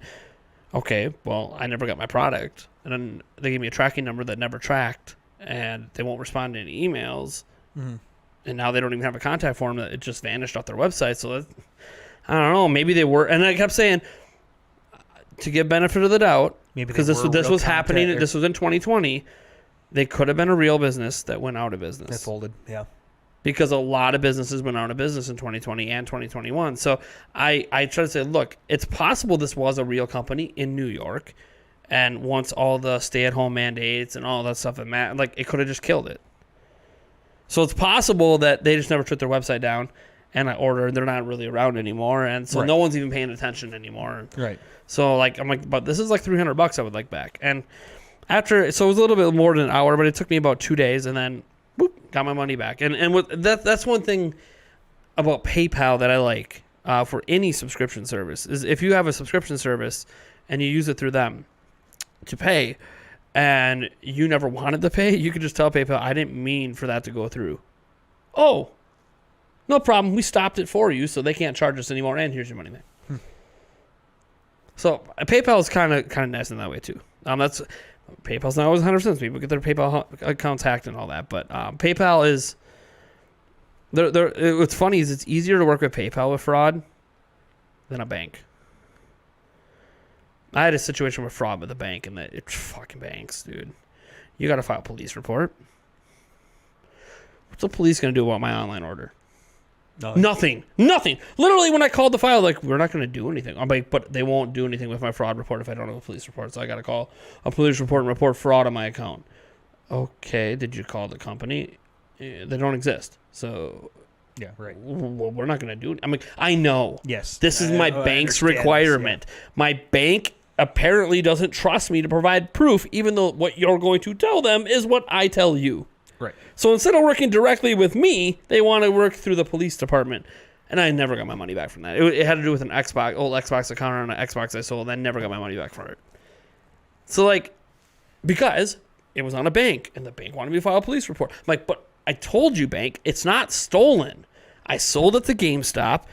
S1: okay, well, I never got my product. And then they gave me a tracking number that never tracked, and they won't respond to any emails.
S2: Mm-hmm.
S1: And now they don't even have a contact form. That it just vanished off their website. So that, I don't know. Maybe they were. And I kept saying, to give benefit of the doubt,
S2: Maybe
S1: because this was happening. This was in 2020. They could have been a real business that went out of business.
S2: That folded. Yeah.
S1: Because a lot of businesses went out of business in 2020 and 2021. So I try to say, look, it's possible this was a real company in New York, and once all the stay-at-home mandates and all that stuff, like it could have just killed it. So it's possible that they just never took their website down, and I ordered, they're not really around anymore, and so no one's even paying attention anymore.
S2: Right.
S1: So like I'm like, but this is like $300 I would like back, and after, so it was a little bit more than an hour, but it took me about 2 days, and then boop, got my money back. And with that's one thing about PayPal that I like for any subscription service is if you have a subscription service and you use it through them to pay, and you never wanted to pay, you could just tell PayPal, I didn't mean for that to go through. Oh, no problem. We stopped it for you, so they can't charge us anymore, and here's your money back. So PayPal is kind of nice in that way too. That's PayPal's not always 100%. People get their PayPal accounts hacked and all that, but PayPal is. What's funny is it's easier to work with PayPal with fraud than a bank. I had a situation with fraud with a bank, and it's fucking banks, dude. You got to file a police report. What's the police gonna do about my online order? Nothing. Literally, when I called the file, like, we're not going to do anything. I'm like, but they won't do anything with my fraud report if I don't have a police report. So I got to call a police report and report fraud on my account. Okay, did you call the company? They don't exist. So,
S2: yeah, right.
S1: Well, we're not going to do it. I'm like, I know.
S2: Yes.
S1: This is my bank's requirement. This, yeah. My bank apparently doesn't trust me to provide proof, even though what you're going to tell them is what I tell you.
S2: Right.
S1: So instead of working directly with me, they want to work through the police department. And I never got my money back from that. It had to do with an old Xbox account on an Xbox I sold, and I never got my money back for it. So, like, because it was on a bank, and the bank wanted me to file a police report. I'm like, but I told you, bank, it's not stolen. I sold it to GameStop.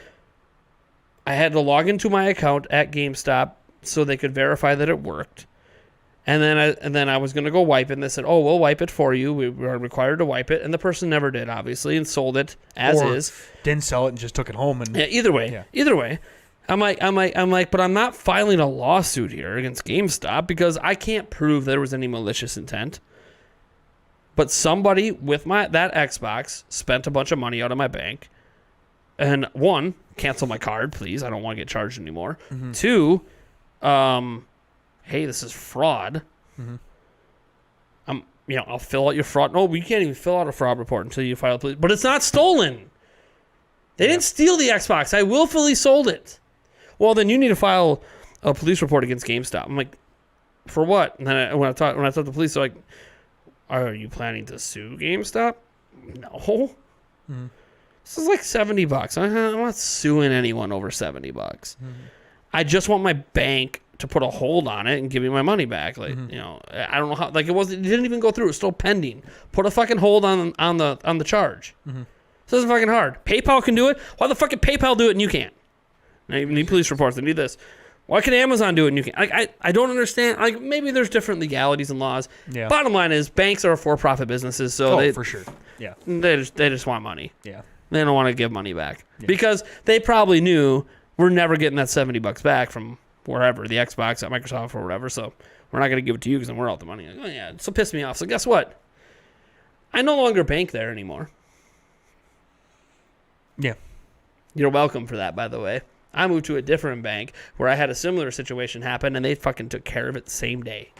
S1: I had to log into my account at GameStop so they could verify that it worked. And then I was going to go wipe it, and they said, oh, we'll wipe it for you. We are required to wipe it. And the person never did, obviously, and sold it as is.
S2: Didn't sell it and just took it home. And
S1: yeah, either way. I'm like, but I'm not filing a lawsuit here against GameStop because I can't prove there was any malicious intent. But somebody with that Xbox spent a bunch of money out of my bank. And one, cancel my card, please. I don't want to get charged anymore. Mm-hmm. Two, hey, this is fraud. Mm-hmm. I'll fill out your fraud. No, you can't even fill out a fraud report until you file a police. But it's not stolen. They didn't steal the Xbox. I willfully sold it. Well, then you need to file a police report against GameStop. I'm like, for what? And then when I talked to the police, they're like, are you planning to sue GameStop? No. Mm-hmm. This is like $70. I'm not suing anyone over $70. Mm-hmm. I just want my bank to put a hold on it and give me my money back. Like, I don't know how, like it didn't even go through. It's still pending. Put a fucking hold on the charge. Mm-hmm. This isn't fucking hard. PayPal can do it. Why the fuck can PayPal do it and you can't? I need police reports. I need this. Why can Amazon do it and you can't? I don't understand. Like, maybe there's different legalities and laws. Yeah. Bottom line is banks are for-profit businesses. So
S2: for sure. Yeah.
S1: They just want money.
S2: Yeah.
S1: They don't want to give money back because they probably knew we're never getting that $70 back from wherever, the Xbox at Microsoft or whatever, so we're not going to give it to you because then we're out the money. Like, oh, yeah, so piss me off. So guess what? I no longer bank there anymore.
S2: Yeah.
S1: You're welcome for that, by the way. I moved to a different bank where I had a similar situation happen, and they fucking took care of it the same day.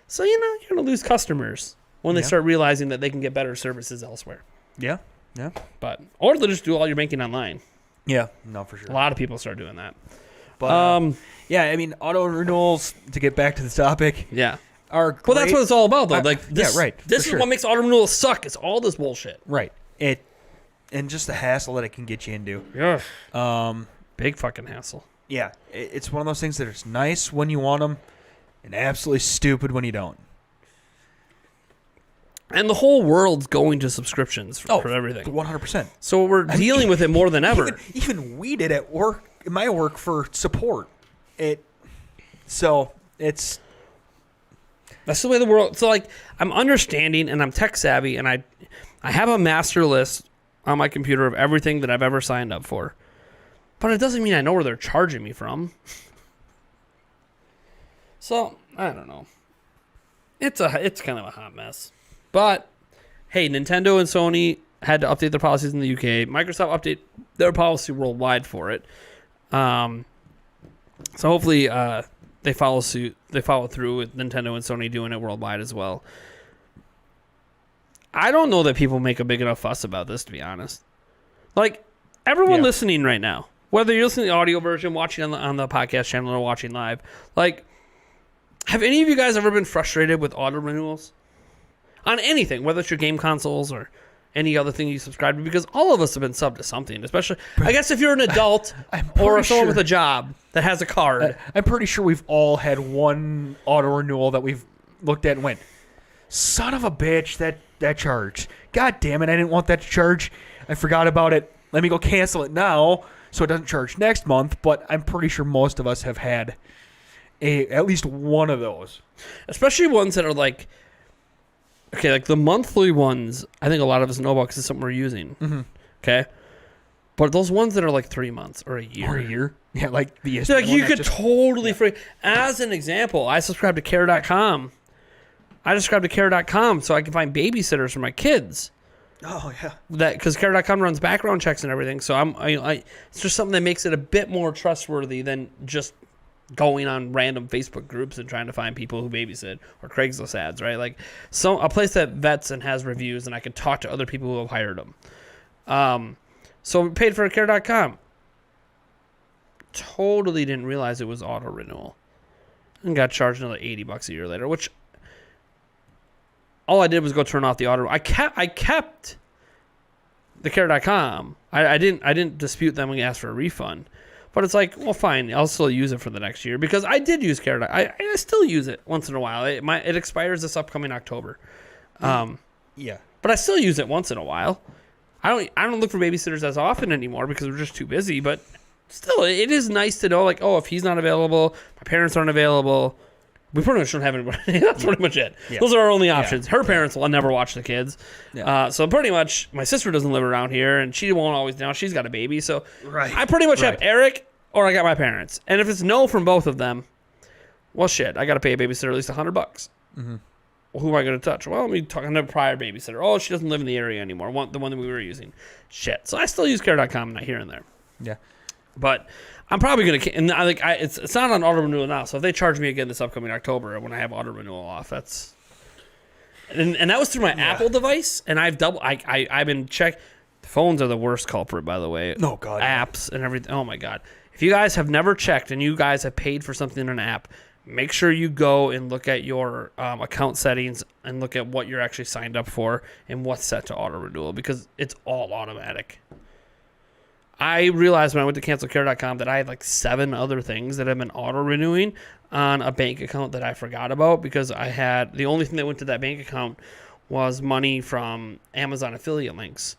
S1: So, you're going to lose customers when they start realizing that they can get better services elsewhere.
S2: Yeah, yeah.
S1: Or they'll just do all your banking online.
S2: Yeah, no, for sure.
S1: A lot of people start doing that.
S2: But, yeah, I mean, auto-renewals, to get back to the topic, are great.
S1: Well, that's what it's all about, though.
S2: Right.
S1: This is what makes auto-renewals suck. It's all this bullshit.
S2: Right. And just the hassle that it can get you into.
S1: Yeah. Big fucking hassle.
S2: Yeah. It's one of those things that it's nice when you want them and absolutely stupid when you don't.
S1: And the whole world's going to subscriptions for everything.
S2: 100%.
S1: So we're dealing with it more than ever.
S2: Even we did at work, in my work, for support. So it's...
S1: That's the way the world... So, like, I'm understanding and I'm tech savvy, and I have a master list on my computer of everything that I've ever signed up for. But it doesn't mean I know where they're charging me from. So, I don't know. It's kind of a hot mess. But, hey, Nintendo and Sony had to update their policies in the UK. Microsoft update their policy worldwide for it. So hopefully they follow suit. They follow through with Nintendo and Sony doing it worldwide as well. I don't know that people make a big enough fuss about this, to be honest. Like, everyone listening right now, whether you're listening to the audio version, watching on the podcast channel, or watching live, like, have any of you guys ever been frustrated with auto renewals? On anything, whether it's your game consoles or any other thing you subscribe to, because all of us have been subbed to something, especially, I guess, if you're an adult or someone with a job that has a card.
S2: I'm pretty sure we've all had one auto renewal that we've looked at and went, son of a bitch, that charged. God damn it, I didn't want that to charge. I forgot about it. Let me go cancel it now so it doesn't charge next month. But I'm pretty sure most of us have had at least one of those.
S1: Especially ones that are like, okay, like the monthly ones, I think a lot of us know about because it's something we're using.
S2: Mm-hmm.
S1: Okay? But those ones that are like 3 months or a year.
S2: Or a year? Yeah, like the
S1: So like you could totally free. As an example, I subscribe to care.com. So I can find babysitters for my kids.
S2: Oh, yeah.
S1: Because care.com runs background checks and everything. So it's just something that makes it a bit more trustworthy than just going on random Facebook groups and trying to find people who babysit, or Craigslist ads, right? Like a place that vets and has reviews, and I can talk to other people who have hired them. So we paid for care.com. Totally didn't realize it was auto renewal, and got charged another $80 a year later. Which all I did was go turn off the auto. I kept the care.com. I didn't dispute them when you asked for a refund. But it's like, well, fine, I'll still use it for the next year, because I did use care.com. I still use it once in a while. It expires this upcoming October.
S2: Yeah.
S1: But I still use it once in a while. I don't look for babysitters as often anymore because we're just too busy. But still, it is nice to know, like, oh, if he's not available, my parents aren't available, we pretty much don't have anybody. That's pretty much it. Yeah. Those are our only options. Her parents will never watch the kids. Yeah. So pretty much, my sister doesn't live around here, and she won't always know. She's got a baby. So I pretty much have Eric, or I got my parents. And if it's no from both of them, well, shit, I got to pay a babysitter at least $100. Mm-hmm. Well, who am I going to touch? Well, let me talk to a prior babysitter. Oh, she doesn't live in the area anymore. The one that we were using. Shit. So I still use care.com here and there. Yeah. But I'm probably going to, and it's not on auto renewal now. So if they charge me again this upcoming October when I have auto renewal off, that's, and that was through my Apple device. And I've been checked. Phones are the worst culprit, by the way.
S2: No, God.
S1: Apps and everything. Oh my God. If you guys have never checked and you guys have paid for something in an app, make sure you go and look at your account settings and look at what you're actually signed up for and what's set to auto renewal, because it's all automatic. I realized when I went to cancelcare.com that I had like 7 other things that have been auto renewing on a bank account that I forgot about, because I had the only thing that went to that bank account was money from Amazon affiliate links.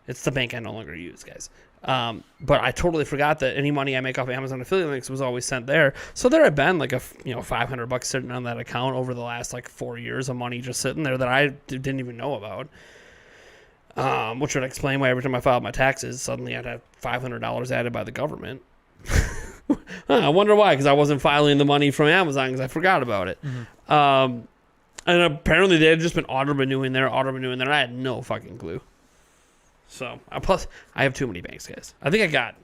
S1: It's the bank I no longer use, guys. But I totally forgot that any money I make off Amazon affiliate links was always sent there. So there had been like $500 sitting on that account over the last like 4 years of money just sitting there that I didn't even know about. Which would explain why every time I filed my taxes, suddenly I'd have $500 added by the government. I wonder why, because I wasn't filing the money from Amazon because I forgot about it. Mm-hmm. And apparently they had just been auto renewing there. I had no fucking clue. So, plus, I have too many banks, guys. I think I got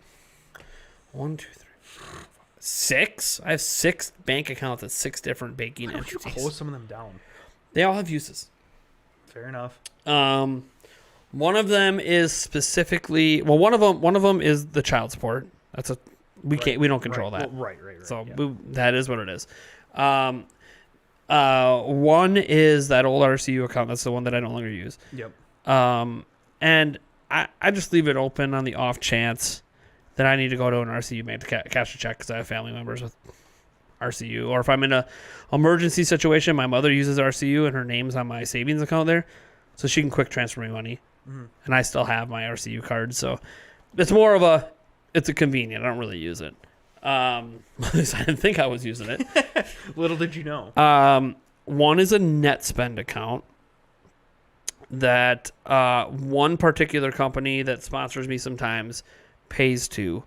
S1: 1, 2, 3, 4, 5, 6. I have 6 bank accounts at 6 different banking entities.
S2: Why don't you close some of them down?
S1: They all have uses.
S2: Fair enough.
S1: One of them is specifically, well, one of them is the child support. That's we don't control that.
S2: Well, right.
S1: So that is what it is. One is that old RCU account. That's the one that I no longer use.
S2: Yep.
S1: And I just leave it open on the off chance that I need to go to an RCU bank to cash a check because I have family members with RCU. Or if I'm in a emergency situation, my mother uses RCU and her name's on my savings account there, so she can quick transfer me money. And I still have my RCU card, so it's more of it's a convenient. I don't really use it. At least I didn't think I was using it.
S2: Little did you know.
S1: One is a net spend account that one particular company that sponsors me sometimes pays to,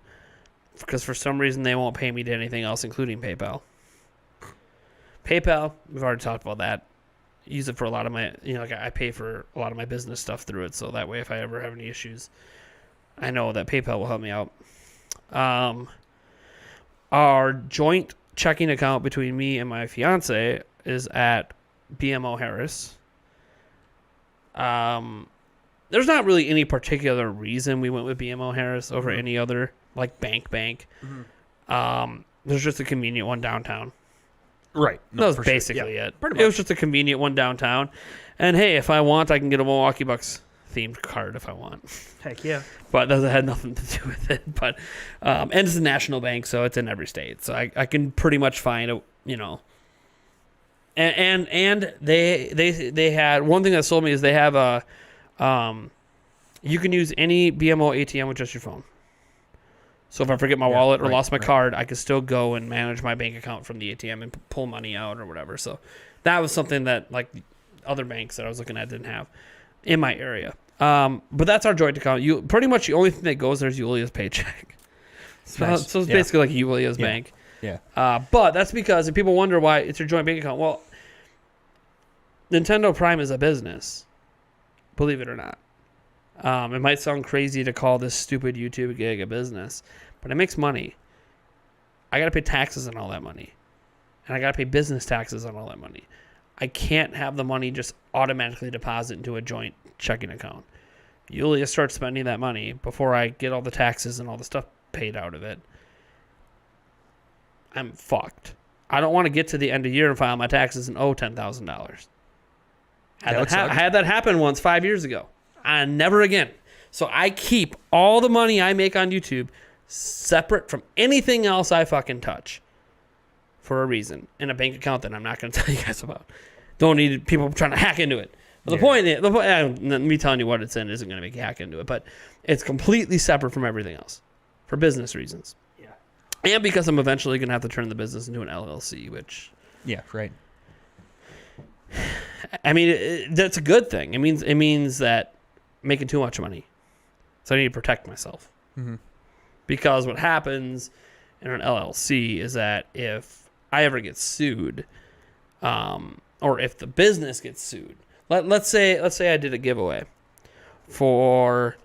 S1: because for some reason they won't pay me to anything else, including PayPal. PayPal, we've already talked about that. Use it for a lot of my, like I pay for a lot of my business stuff through it, so that way if I ever have any issues, I know that PayPal will help me out. Our joint checking account between me and my fiance is at BMO Harris. There's not really any particular reason we went with BMO Harris over any other like bank. There's just a convenient one downtown.
S2: Right.
S1: No, that was basically it.
S2: Pretty
S1: It
S2: much.
S1: was just a convenient one downtown. And hey, if I want, I can get a Milwaukee Bucks themed card if I want.
S2: Heck yeah.
S1: But that had nothing to do with it. But and it's a national bank, so it's in every state. So I can pretty much find a And they had one thing that sold me is they have a you can use any BMO ATM with just your phone. So if I forget my wallet or lost my card, I can still go and manage my bank account from the ATM and pull money out or whatever. So that was something that like other banks that I was looking at didn't have in my area. But that's our joint account. You pretty much the only thing that goes there is Yulia's paycheck. So,
S2: Nice.
S1: so it's basically like Yulia's bank.
S2: Yeah.
S1: But that's because if people wonder why it's your joint bank account, well, Nintendo Prime is a business, believe it or not. It might sound crazy to call this stupid YouTube gig a business, but it makes money. I got to pay taxes on all that money, and I got to pay business taxes on all that money. I can't have the money just automatically deposit into a joint checking account. Yulia starts spending that money before I get all the taxes and all the stuff paid out of it. I'm fucked. I don't want to get to the end of the year and file my taxes and owe $10,000. I had that happen once 5 years ago. Never again. So I keep all the money I make on YouTube separate from anything else I fucking touch for a reason in a bank account that I'm not going to tell you guys about. Don't need people trying to hack into it. But the point, me telling you what it's in isn't going to make you hack into it, but it's completely separate from everything else for business reasons.
S2: Yeah.
S1: And because I'm eventually going to have to turn the business into an LLC, which...
S2: Yeah, right.
S1: I mean, that's a good thing. It means that I'm making too much money, so I need to protect myself.
S2: Mm-hmm.
S1: Because what happens in an LLC is that if I ever get sued, or if the business gets sued, let's say I did a giveaway for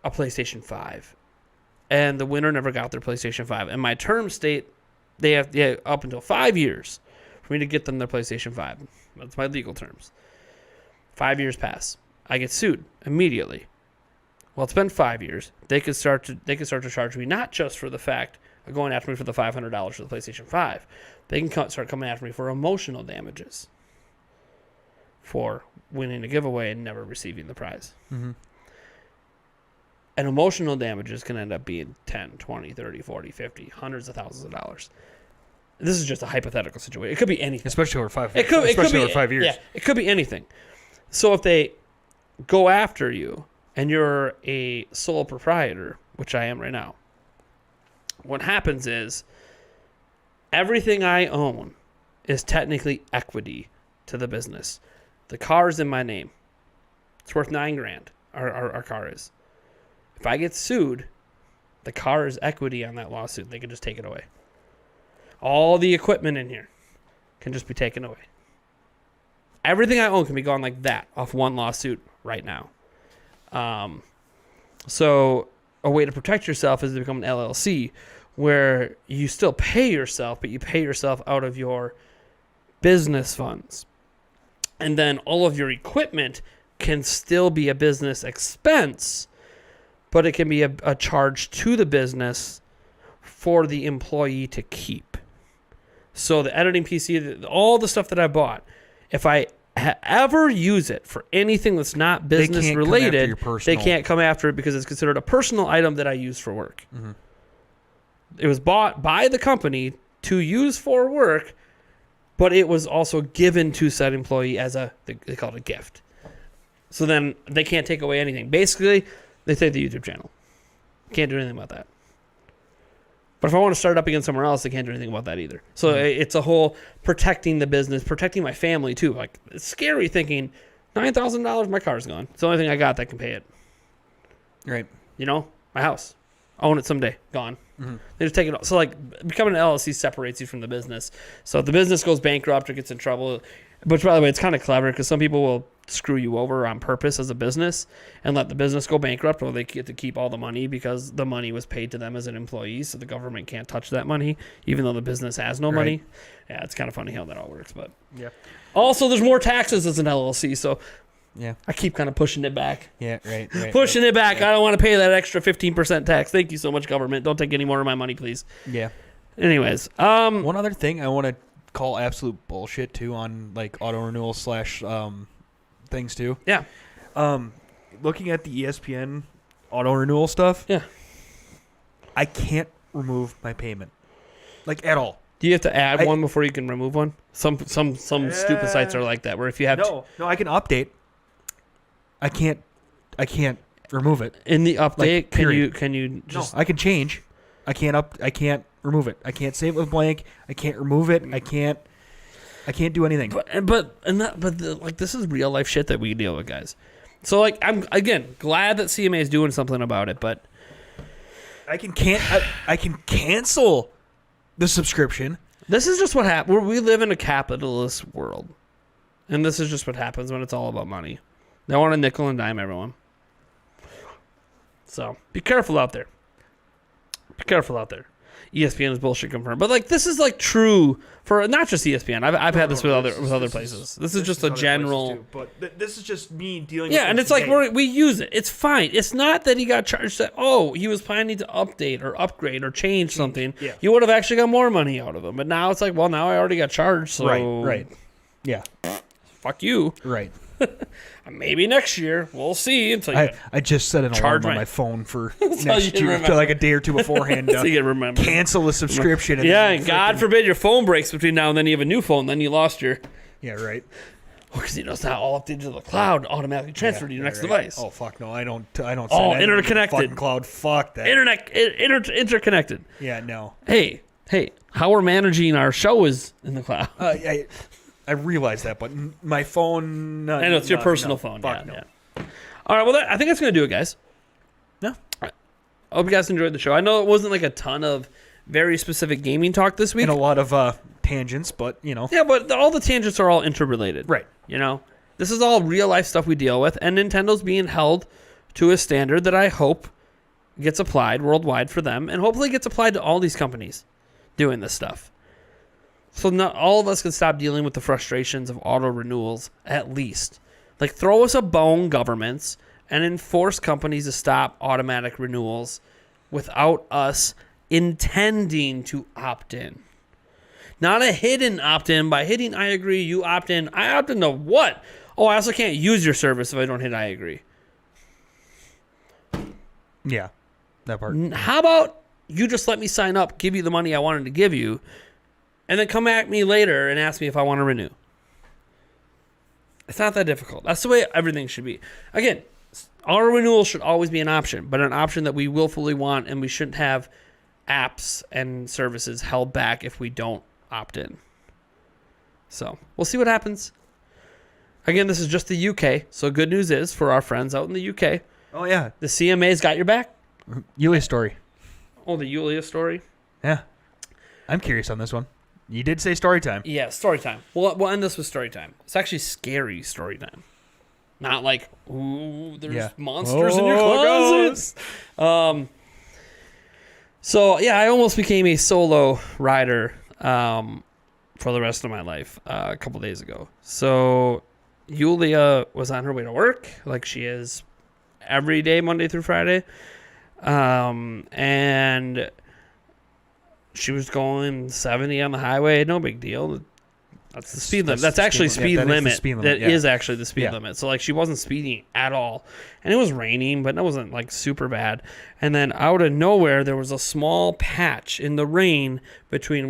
S1: a PlayStation 5, and the winner never got their PlayStation 5, and my terms state they have up until 5 years for me to get them their PlayStation 5. That's my legal terms. 5 years pass. I get sued immediately. Well, it's been 5 years. They could start to charge me not just for the fact of going after me for the $500 for the PlayStation 5. They can start coming after me for emotional damages for winning a giveaway and never receiving the prize.
S2: Mm-hmm.
S1: And emotional damages can end up being 10, 20, 30, 40, 50, hundreds of thousands of dollars. This is just a hypothetical situation. It could be anything.
S2: Especially over 5
S1: years.
S2: Over 5 years.
S1: Yeah, it could be anything. So if they go after you and you're a sole proprietor, which I am right now, what happens is everything I own is technically equity to the business. The car is in my name. It's worth $9,000. Our car is. If I get sued, the car is equity on that lawsuit. They can just take it away. All the equipment in here can just be taken away. Everything I own can be gone like that off one lawsuit right now. So a way to protect yourself is to become an LLC where you still pay yourself, but you pay yourself out of your business funds. And then all of your equipment can still be a business expense, but it can be a charge to the business for the employee to keep. So the editing PC, all the stuff that I bought, if I ever use it for anything that's not business related, they can't come after it because it's considered a personal item that I use for work. Mm-hmm. It was bought by the company to use for work, but it was also given to said employee as they call it a gift. So then they can't take away anything. Basically, they take the YouTube channel. Can't do anything about that. But if I want to start up again somewhere else, they can't do anything about that either. So it's a whole protecting the business, protecting my family too. Like, it's scary thinking $9,000, my car's gone. It's the only thing I got that can pay it.
S2: Right.
S1: You know, my house. Own it someday. Gone.
S2: Mm-hmm.
S1: They just take it all. So, like, becoming an LLC separates you from the business. So if the business goes bankrupt or gets in trouble, which, by the way, it's kind of clever because some people will screw you over on purpose as a business and let the business go bankrupt, or they get to keep all the money because the money was paid to them as an employee, so the government can't touch that money, even though the business has no money. Yeah, it's kind of funny how that all works. But
S2: yeah.
S1: Also, there's more taxes as an LLC, so
S2: yeah,
S1: I keep kind of pushing it back.
S2: Yeah, right.
S1: Pushing it back.
S2: Yeah.
S1: I don't want to pay that extra 15% tax. Thank you so much, government. Don't take any more of my money, please.
S2: Yeah.
S1: Anyways,
S2: one other thing I want to call absolute bullshit too on like auto-renewal / things too.
S1: Yeah.
S2: Looking at the ESPN auto-renewal stuff.
S1: Yeah.
S2: I can't remove my payment, like, at all.
S1: Do you have to add one before you can remove one? Some stupid sites are like that, where if you have
S2: no, I can update. I can't remove it.
S1: in the update,
S2: Like, period.
S1: can you just
S2: No, I can change. I can't remove it. I can't save it with blank. I can't remove it. I can't do anything.
S1: Like, this is real life shit that we deal with, guys. So, like, I'm again glad that CMA is doing something about it, but
S2: I can cancel the subscription.
S1: this is just what happens. We live in a capitalist world, and this is just what happens when it's all about money. They want to nickel and dime everyone. So be careful out there. Be careful out there. ESPN is bullshit confirmed, but like, this is like true for not just ESPN. I've had this with other places. This is just a general.
S2: Too, but this is just me dealing.
S1: Yeah,
S2: with
S1: and it's like we use it. It's fine. It's not that he got charged that, he was planning to update or upgrade or change something.
S2: Yeah.
S1: You would have actually got more money out of him. But now it's like, well, now I already got charged, so
S2: right. Yeah.
S1: fuck you.
S2: Right.
S1: Maybe next year. We'll see. Until
S2: I just set an
S1: Charge
S2: alarm on
S1: my-
S2: my phone for
S1: you
S2: next year,
S1: remember.
S2: like a day or two beforehand.
S1: so you can remember.
S2: Cancel the subscription. And
S1: Yeah,
S2: then
S1: and God forbid your phone breaks between now and then you have a new phone, then you lost your...
S2: Yeah, right.
S1: Because it's not all updated to the cloud, automatically transferred to your next device.
S2: Oh fuck no, I don't.
S1: Oh, interconnected.
S2: Fucking cloud. Fuck that.
S1: Interconnected.
S2: Yeah, no.
S1: Hey, how we're managing our show is in the cloud.
S2: I realize that, but my phone.
S1: I know, it's your personal phone.
S2: Fuck
S1: Yeah.
S2: no.
S1: All right, well, I think that's going to do it, guys.
S2: No.
S1: I hope you guys enjoyed the show. I know it wasn't like a ton of very specific gaming talk this week.
S2: And a lot of tangents, but you know.
S1: Yeah, but all the tangents are all interrelated.
S2: Right.
S1: You know, this is all real life stuff we deal with, and Nintendo's being held to a standard that I hope gets applied worldwide for them, and hopefully gets applied to all these companies doing this stuff. So not all of us can stop dealing with the frustrations of auto renewals, at least. Like, throw us a bone, governments, and enforce companies to stop automatic renewals without us intending to opt in. Not a hidden opt-in. By hitting I agree, you opt in. I opt in to what? Oh, I also can't use your service if I don't hit I agree.
S2: Yeah, that part.
S1: How about you just let me sign up, give you the money I wanted to give you, and then come at me later and ask me if I want to renew? It's not that difficult. That's the way everything should be. Again, auto renewal should always be an option, but an option that we willfully want, and we shouldn't have apps and services held back if we don't opt in. So we'll see what happens. Again, this is just the UK, so good news is for our friends out in the UK,
S2: Oh yeah,
S1: the CMA's got your back.
S2: Yulia story.
S1: Oh, the Yulia story?
S2: Yeah, I'm curious on this one. You did say story time.
S1: Yeah, story time. We'll end this with story time. It's actually scary story time. Not like, ooh, there's monsters in your closet. So, yeah, I almost became a solo rider for the rest of my life a couple days ago. So, Yulia was on her way to work, like she is every day, Monday through Friday. And she was going 70 on the highway, no big deal. That's the speed limit. That's actually speed limit. That is actually the speed limit. So, like, she wasn't speeding at all. And it was raining, but it wasn't, like, super bad. And then out of nowhere, there was a small patch in the rain between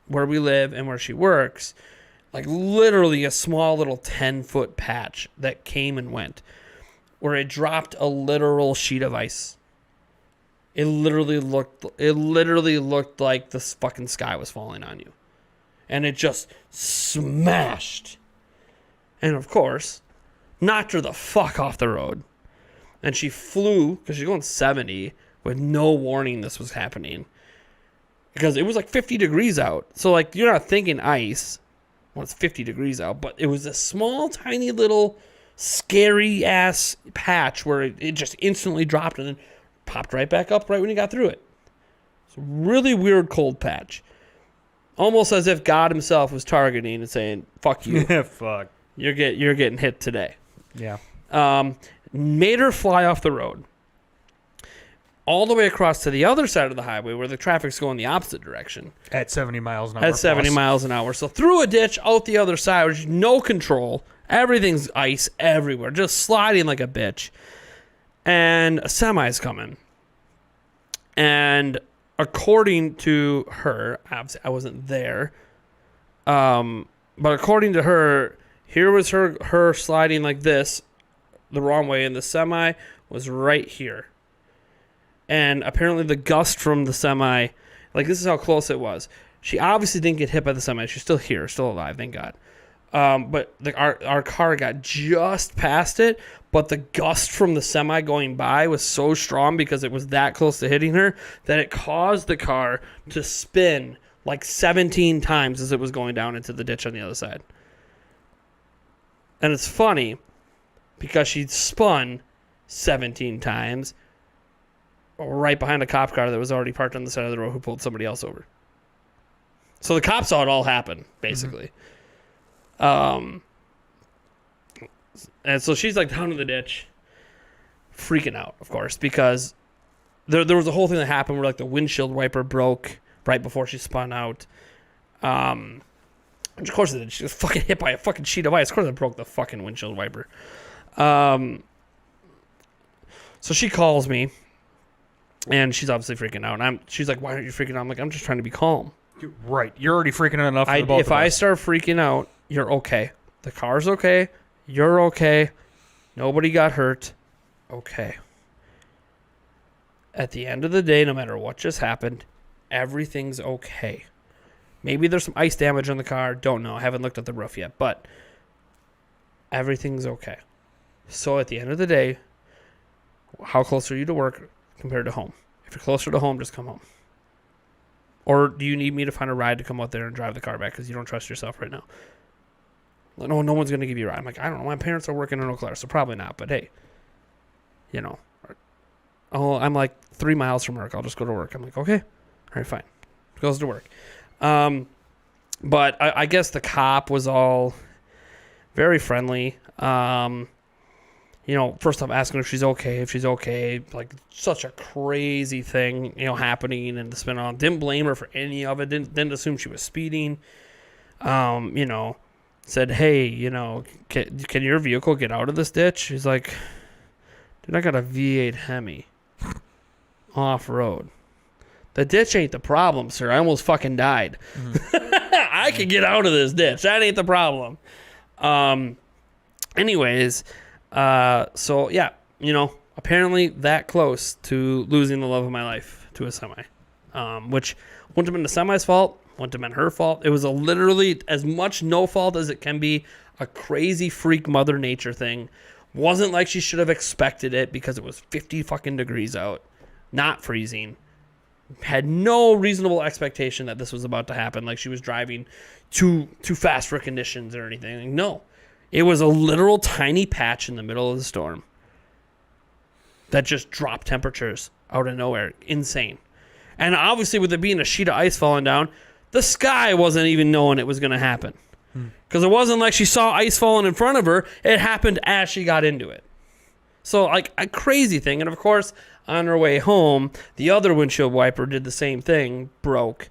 S1: where we live and where she works. Like, literally a small little 10-foot patch that came and went, where it dropped a literal sheet of ice. It literally looked like the fucking sky was falling on you. And it just smashed. And of course, knocked her the fuck off the road. And she flew, because she's going 70, with no warning this was happening. Because it was like 50 degrees out. So, like, you're not thinking ice when it's 50 degrees out. But it was a small, tiny little, scary-ass patch where it just instantly dropped and then popped right back up right when you got through it. It's a really weird cold patch. Almost as if God himself was targeting and saying, fuck you.
S2: Yeah, fuck.
S1: You're getting hit today.
S2: Yeah.
S1: Made her fly off the road. All the way across to the other side of the highway where the traffic's going the opposite direction.
S2: At 70 miles an hour.
S1: At 70 miles an hour. So through a ditch, out the other side, with no control. Everything's ice everywhere. Just sliding like a bitch. And a semi's coming. And according to her, obviously I wasn't there, but according to her, here was her sliding like this, the wrong way, and the semi was right here. And apparently the gust from the semi, like, this is how close it was. She obviously didn't get hit by the semi. She's still here, still alive, thank God. But our car got just past it, but the gust from the semi going by was so strong because it was that close to hitting her that it caused the car to spin like 17 times as it was going down into the ditch on the other side. And it's funny because she spun 17 times right behind a cop car that was already parked on the side of the road who pulled somebody else over. So the cops saw it all happen, basically. Mm-hmm. And so she's like down in the ditch, freaking out, of course, because there was a whole thing that happened where, like, the windshield wiper broke right before she spun out. Which of course it did. She was fucking hit by a fucking sheet of ice. Of course it broke the fucking windshield wiper. So she calls me, and she's obviously freaking out. And she's like, "Why aren't you freaking out?" I'm like, "I'm just trying to be calm."
S2: Right. You're already freaking out enough.
S1: If I start freaking out, you're okay. The car's okay. You're okay. Nobody got hurt. Okay. At the end of the day, no matter what just happened, everything's okay. Maybe there's some ice damage on the car. Don't know. I haven't looked at the roof yet. But everything's okay. So at the end of the day, how close are you to work compared to home? If you're closer to home, just come home. Or do you need me to find a ride to come out there and drive the car back because you don't trust yourself right now? No one's going to give you a ride. I'm like, I don't know. My parents are working in Eau Claire, so probably not. But hey, you know. Oh, I'm like 3 miles from work. I'll just go to work. I'm like, okay. All right, fine. Goes to work. But I guess the cop was all very friendly. You know, first off, asking if she's okay. Like, such a crazy thing, you know, happening and the spin on. Didn't blame her for any of it. Didn't assume she was speeding. You know, said, hey, you know, can your vehicle get out of this ditch? She's like, dude, I got a V8 Hemi off-road. The ditch ain't the problem, sir. I almost fucking died. Mm-hmm. I can get out of this ditch. That ain't the problem. Anyways, so yeah, you know, apparently that close to losing the love of my life to a semi, which wouldn't have been the semi's fault, wouldn't have been her fault. It was literally as much no fault as it can be, a crazy freak Mother Nature thing. Wasn't like she should have expected it because it was 50 fucking degrees out, not freezing. Had no reasonable expectation that this was about to happen, like she was driving too fast for conditions or anything. Like, no. It was a literal tiny patch in the middle of the storm that just dropped temperatures out of nowhere. Insane. And obviously with it being a sheet of ice falling down, the sky wasn't even knowing it was going to happen. Because it wasn't like she saw ice falling in front of her. It happened as she got into it. So, like, a crazy thing. And, of course, on her way home, the other windshield wiper did the same thing, broke.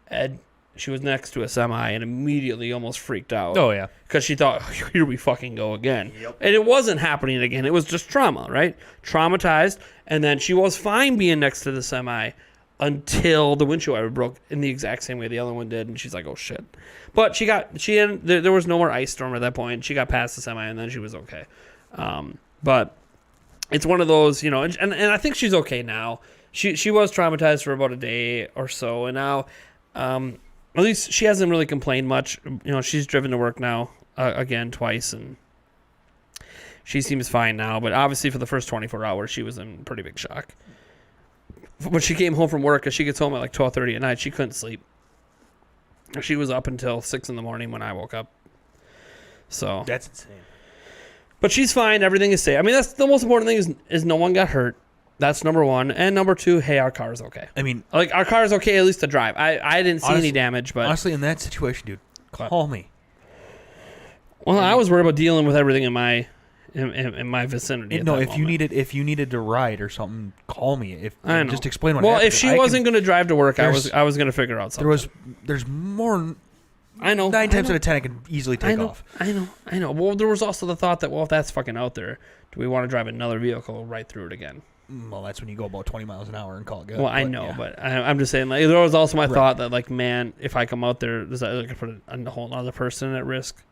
S1: And she was next to a semi and immediately almost freaked out.
S2: Oh, yeah.
S1: Because she thought, here we fucking go again.
S2: Yep.
S1: And it wasn't happening again. It was just trauma, right? Traumatized. And then she was fine being next to the semi until the windshield wiper broke in the exact same way the other one did. And she's like, oh, shit. But there was no more ice storm at that point. She got past the semi, and then she was okay. But it's one of those, you know, and I think she's okay now. She was traumatized for about a day or so, and now at least she hasn't really complained much. You know, she's driven to work now again twice, and she seems fine now. But obviously for the first 24 hours, she was in pretty big shock. When she came home from work, because she gets home at like 12:30 at night, she couldn't sleep. She was up until 6 in the morning when I woke up. So
S2: That's insane.
S1: But she's fine. Everything is safe. I mean, that's the most important thing is no one got hurt. That's number one. And number two, hey, our car is okay.
S2: I mean,
S1: like, our car is okay at least to drive. I didn't see
S2: honestly,
S1: any damage, but
S2: honestly, in that situation, dude, call me.
S1: Well, I was worried about dealing with everything in my vicinity.
S2: No, if you needed to ride or something, call me.
S1: I know.
S2: Just explain what
S1: well,
S2: happened.
S1: if she wasn't going to drive to work, I was going to figure out something.
S2: There's more.
S1: I know.
S2: 9 times out of 10, I can easily take off.
S1: I know. Well, there was also the thought that, well, if that's fucking out there, do we want to drive another vehicle right through it again?
S2: Well, that's when you go about 20 miles an hour and call it good.
S1: Well, I know, yeah. But I'm just saying, like, there was also my thought that, like, man, if I come out there, does that like, put a whole other person at risk?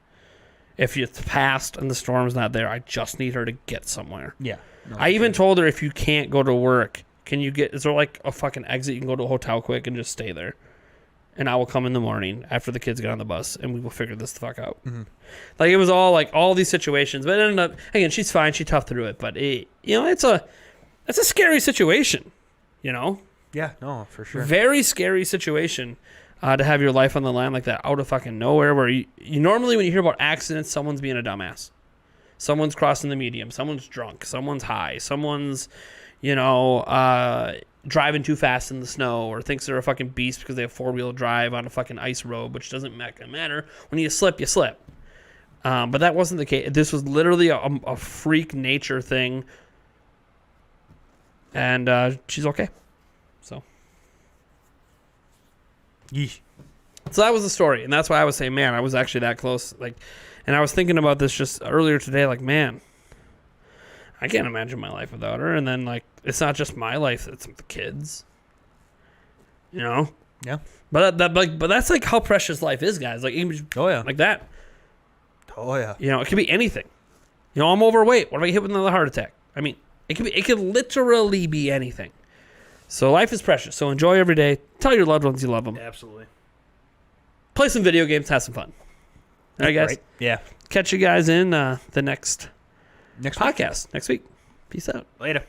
S1: If it's past and the storm's not there, I just need her to get somewhere.
S2: Yeah. No,
S1: I even told her, if you can't go to work, is there like a fucking exit? You can go to a hotel quick and just stay there. And I will come in the morning after the kids get on the bus, and we will figure this the fuck out. Mm-hmm. Like, it was all like all these situations, but it ended up, again, she's fine. She toughed through it, but it's a scary situation, you know?
S2: Yeah, no, for sure.
S1: Very scary situation to have your life on the line like that out of fucking nowhere, where you normally, when you hear about accidents, someone's being a dumbass. Someone's crossing the medium. Someone's drunk. Someone's high. Someone's, driving too fast in the snow, or thinks they're a fucking beast because they have four-wheel drive on a fucking ice road, which doesn't matter. When you slip, you slip. But that wasn't the case. This was literally a freak nature thing. And she's okay. So.
S2: Yeesh.
S1: So that was the story. And that's why I was saying, man, I was actually that close. Like, and I was thinking about this just earlier today, like, man, I can't imagine my life without her. And then, like, it's not just my life, it's the kids. You know?
S2: Yeah.
S1: But that's like how precious life is, guys. Like, even like that.
S2: Oh yeah.
S1: You know, it could be anything. You know, I'm overweight. What if I get hit with another heart attack? I mean, it could literally be anything. So life is precious. So enjoy every day. Tell your loved ones you love them.
S2: Absolutely.
S1: Play some video games. Have some fun. All right, guys.
S2: Right. Yeah.
S1: Catch you guys in the next
S2: podcast
S1: next week. Peace out.
S2: Later.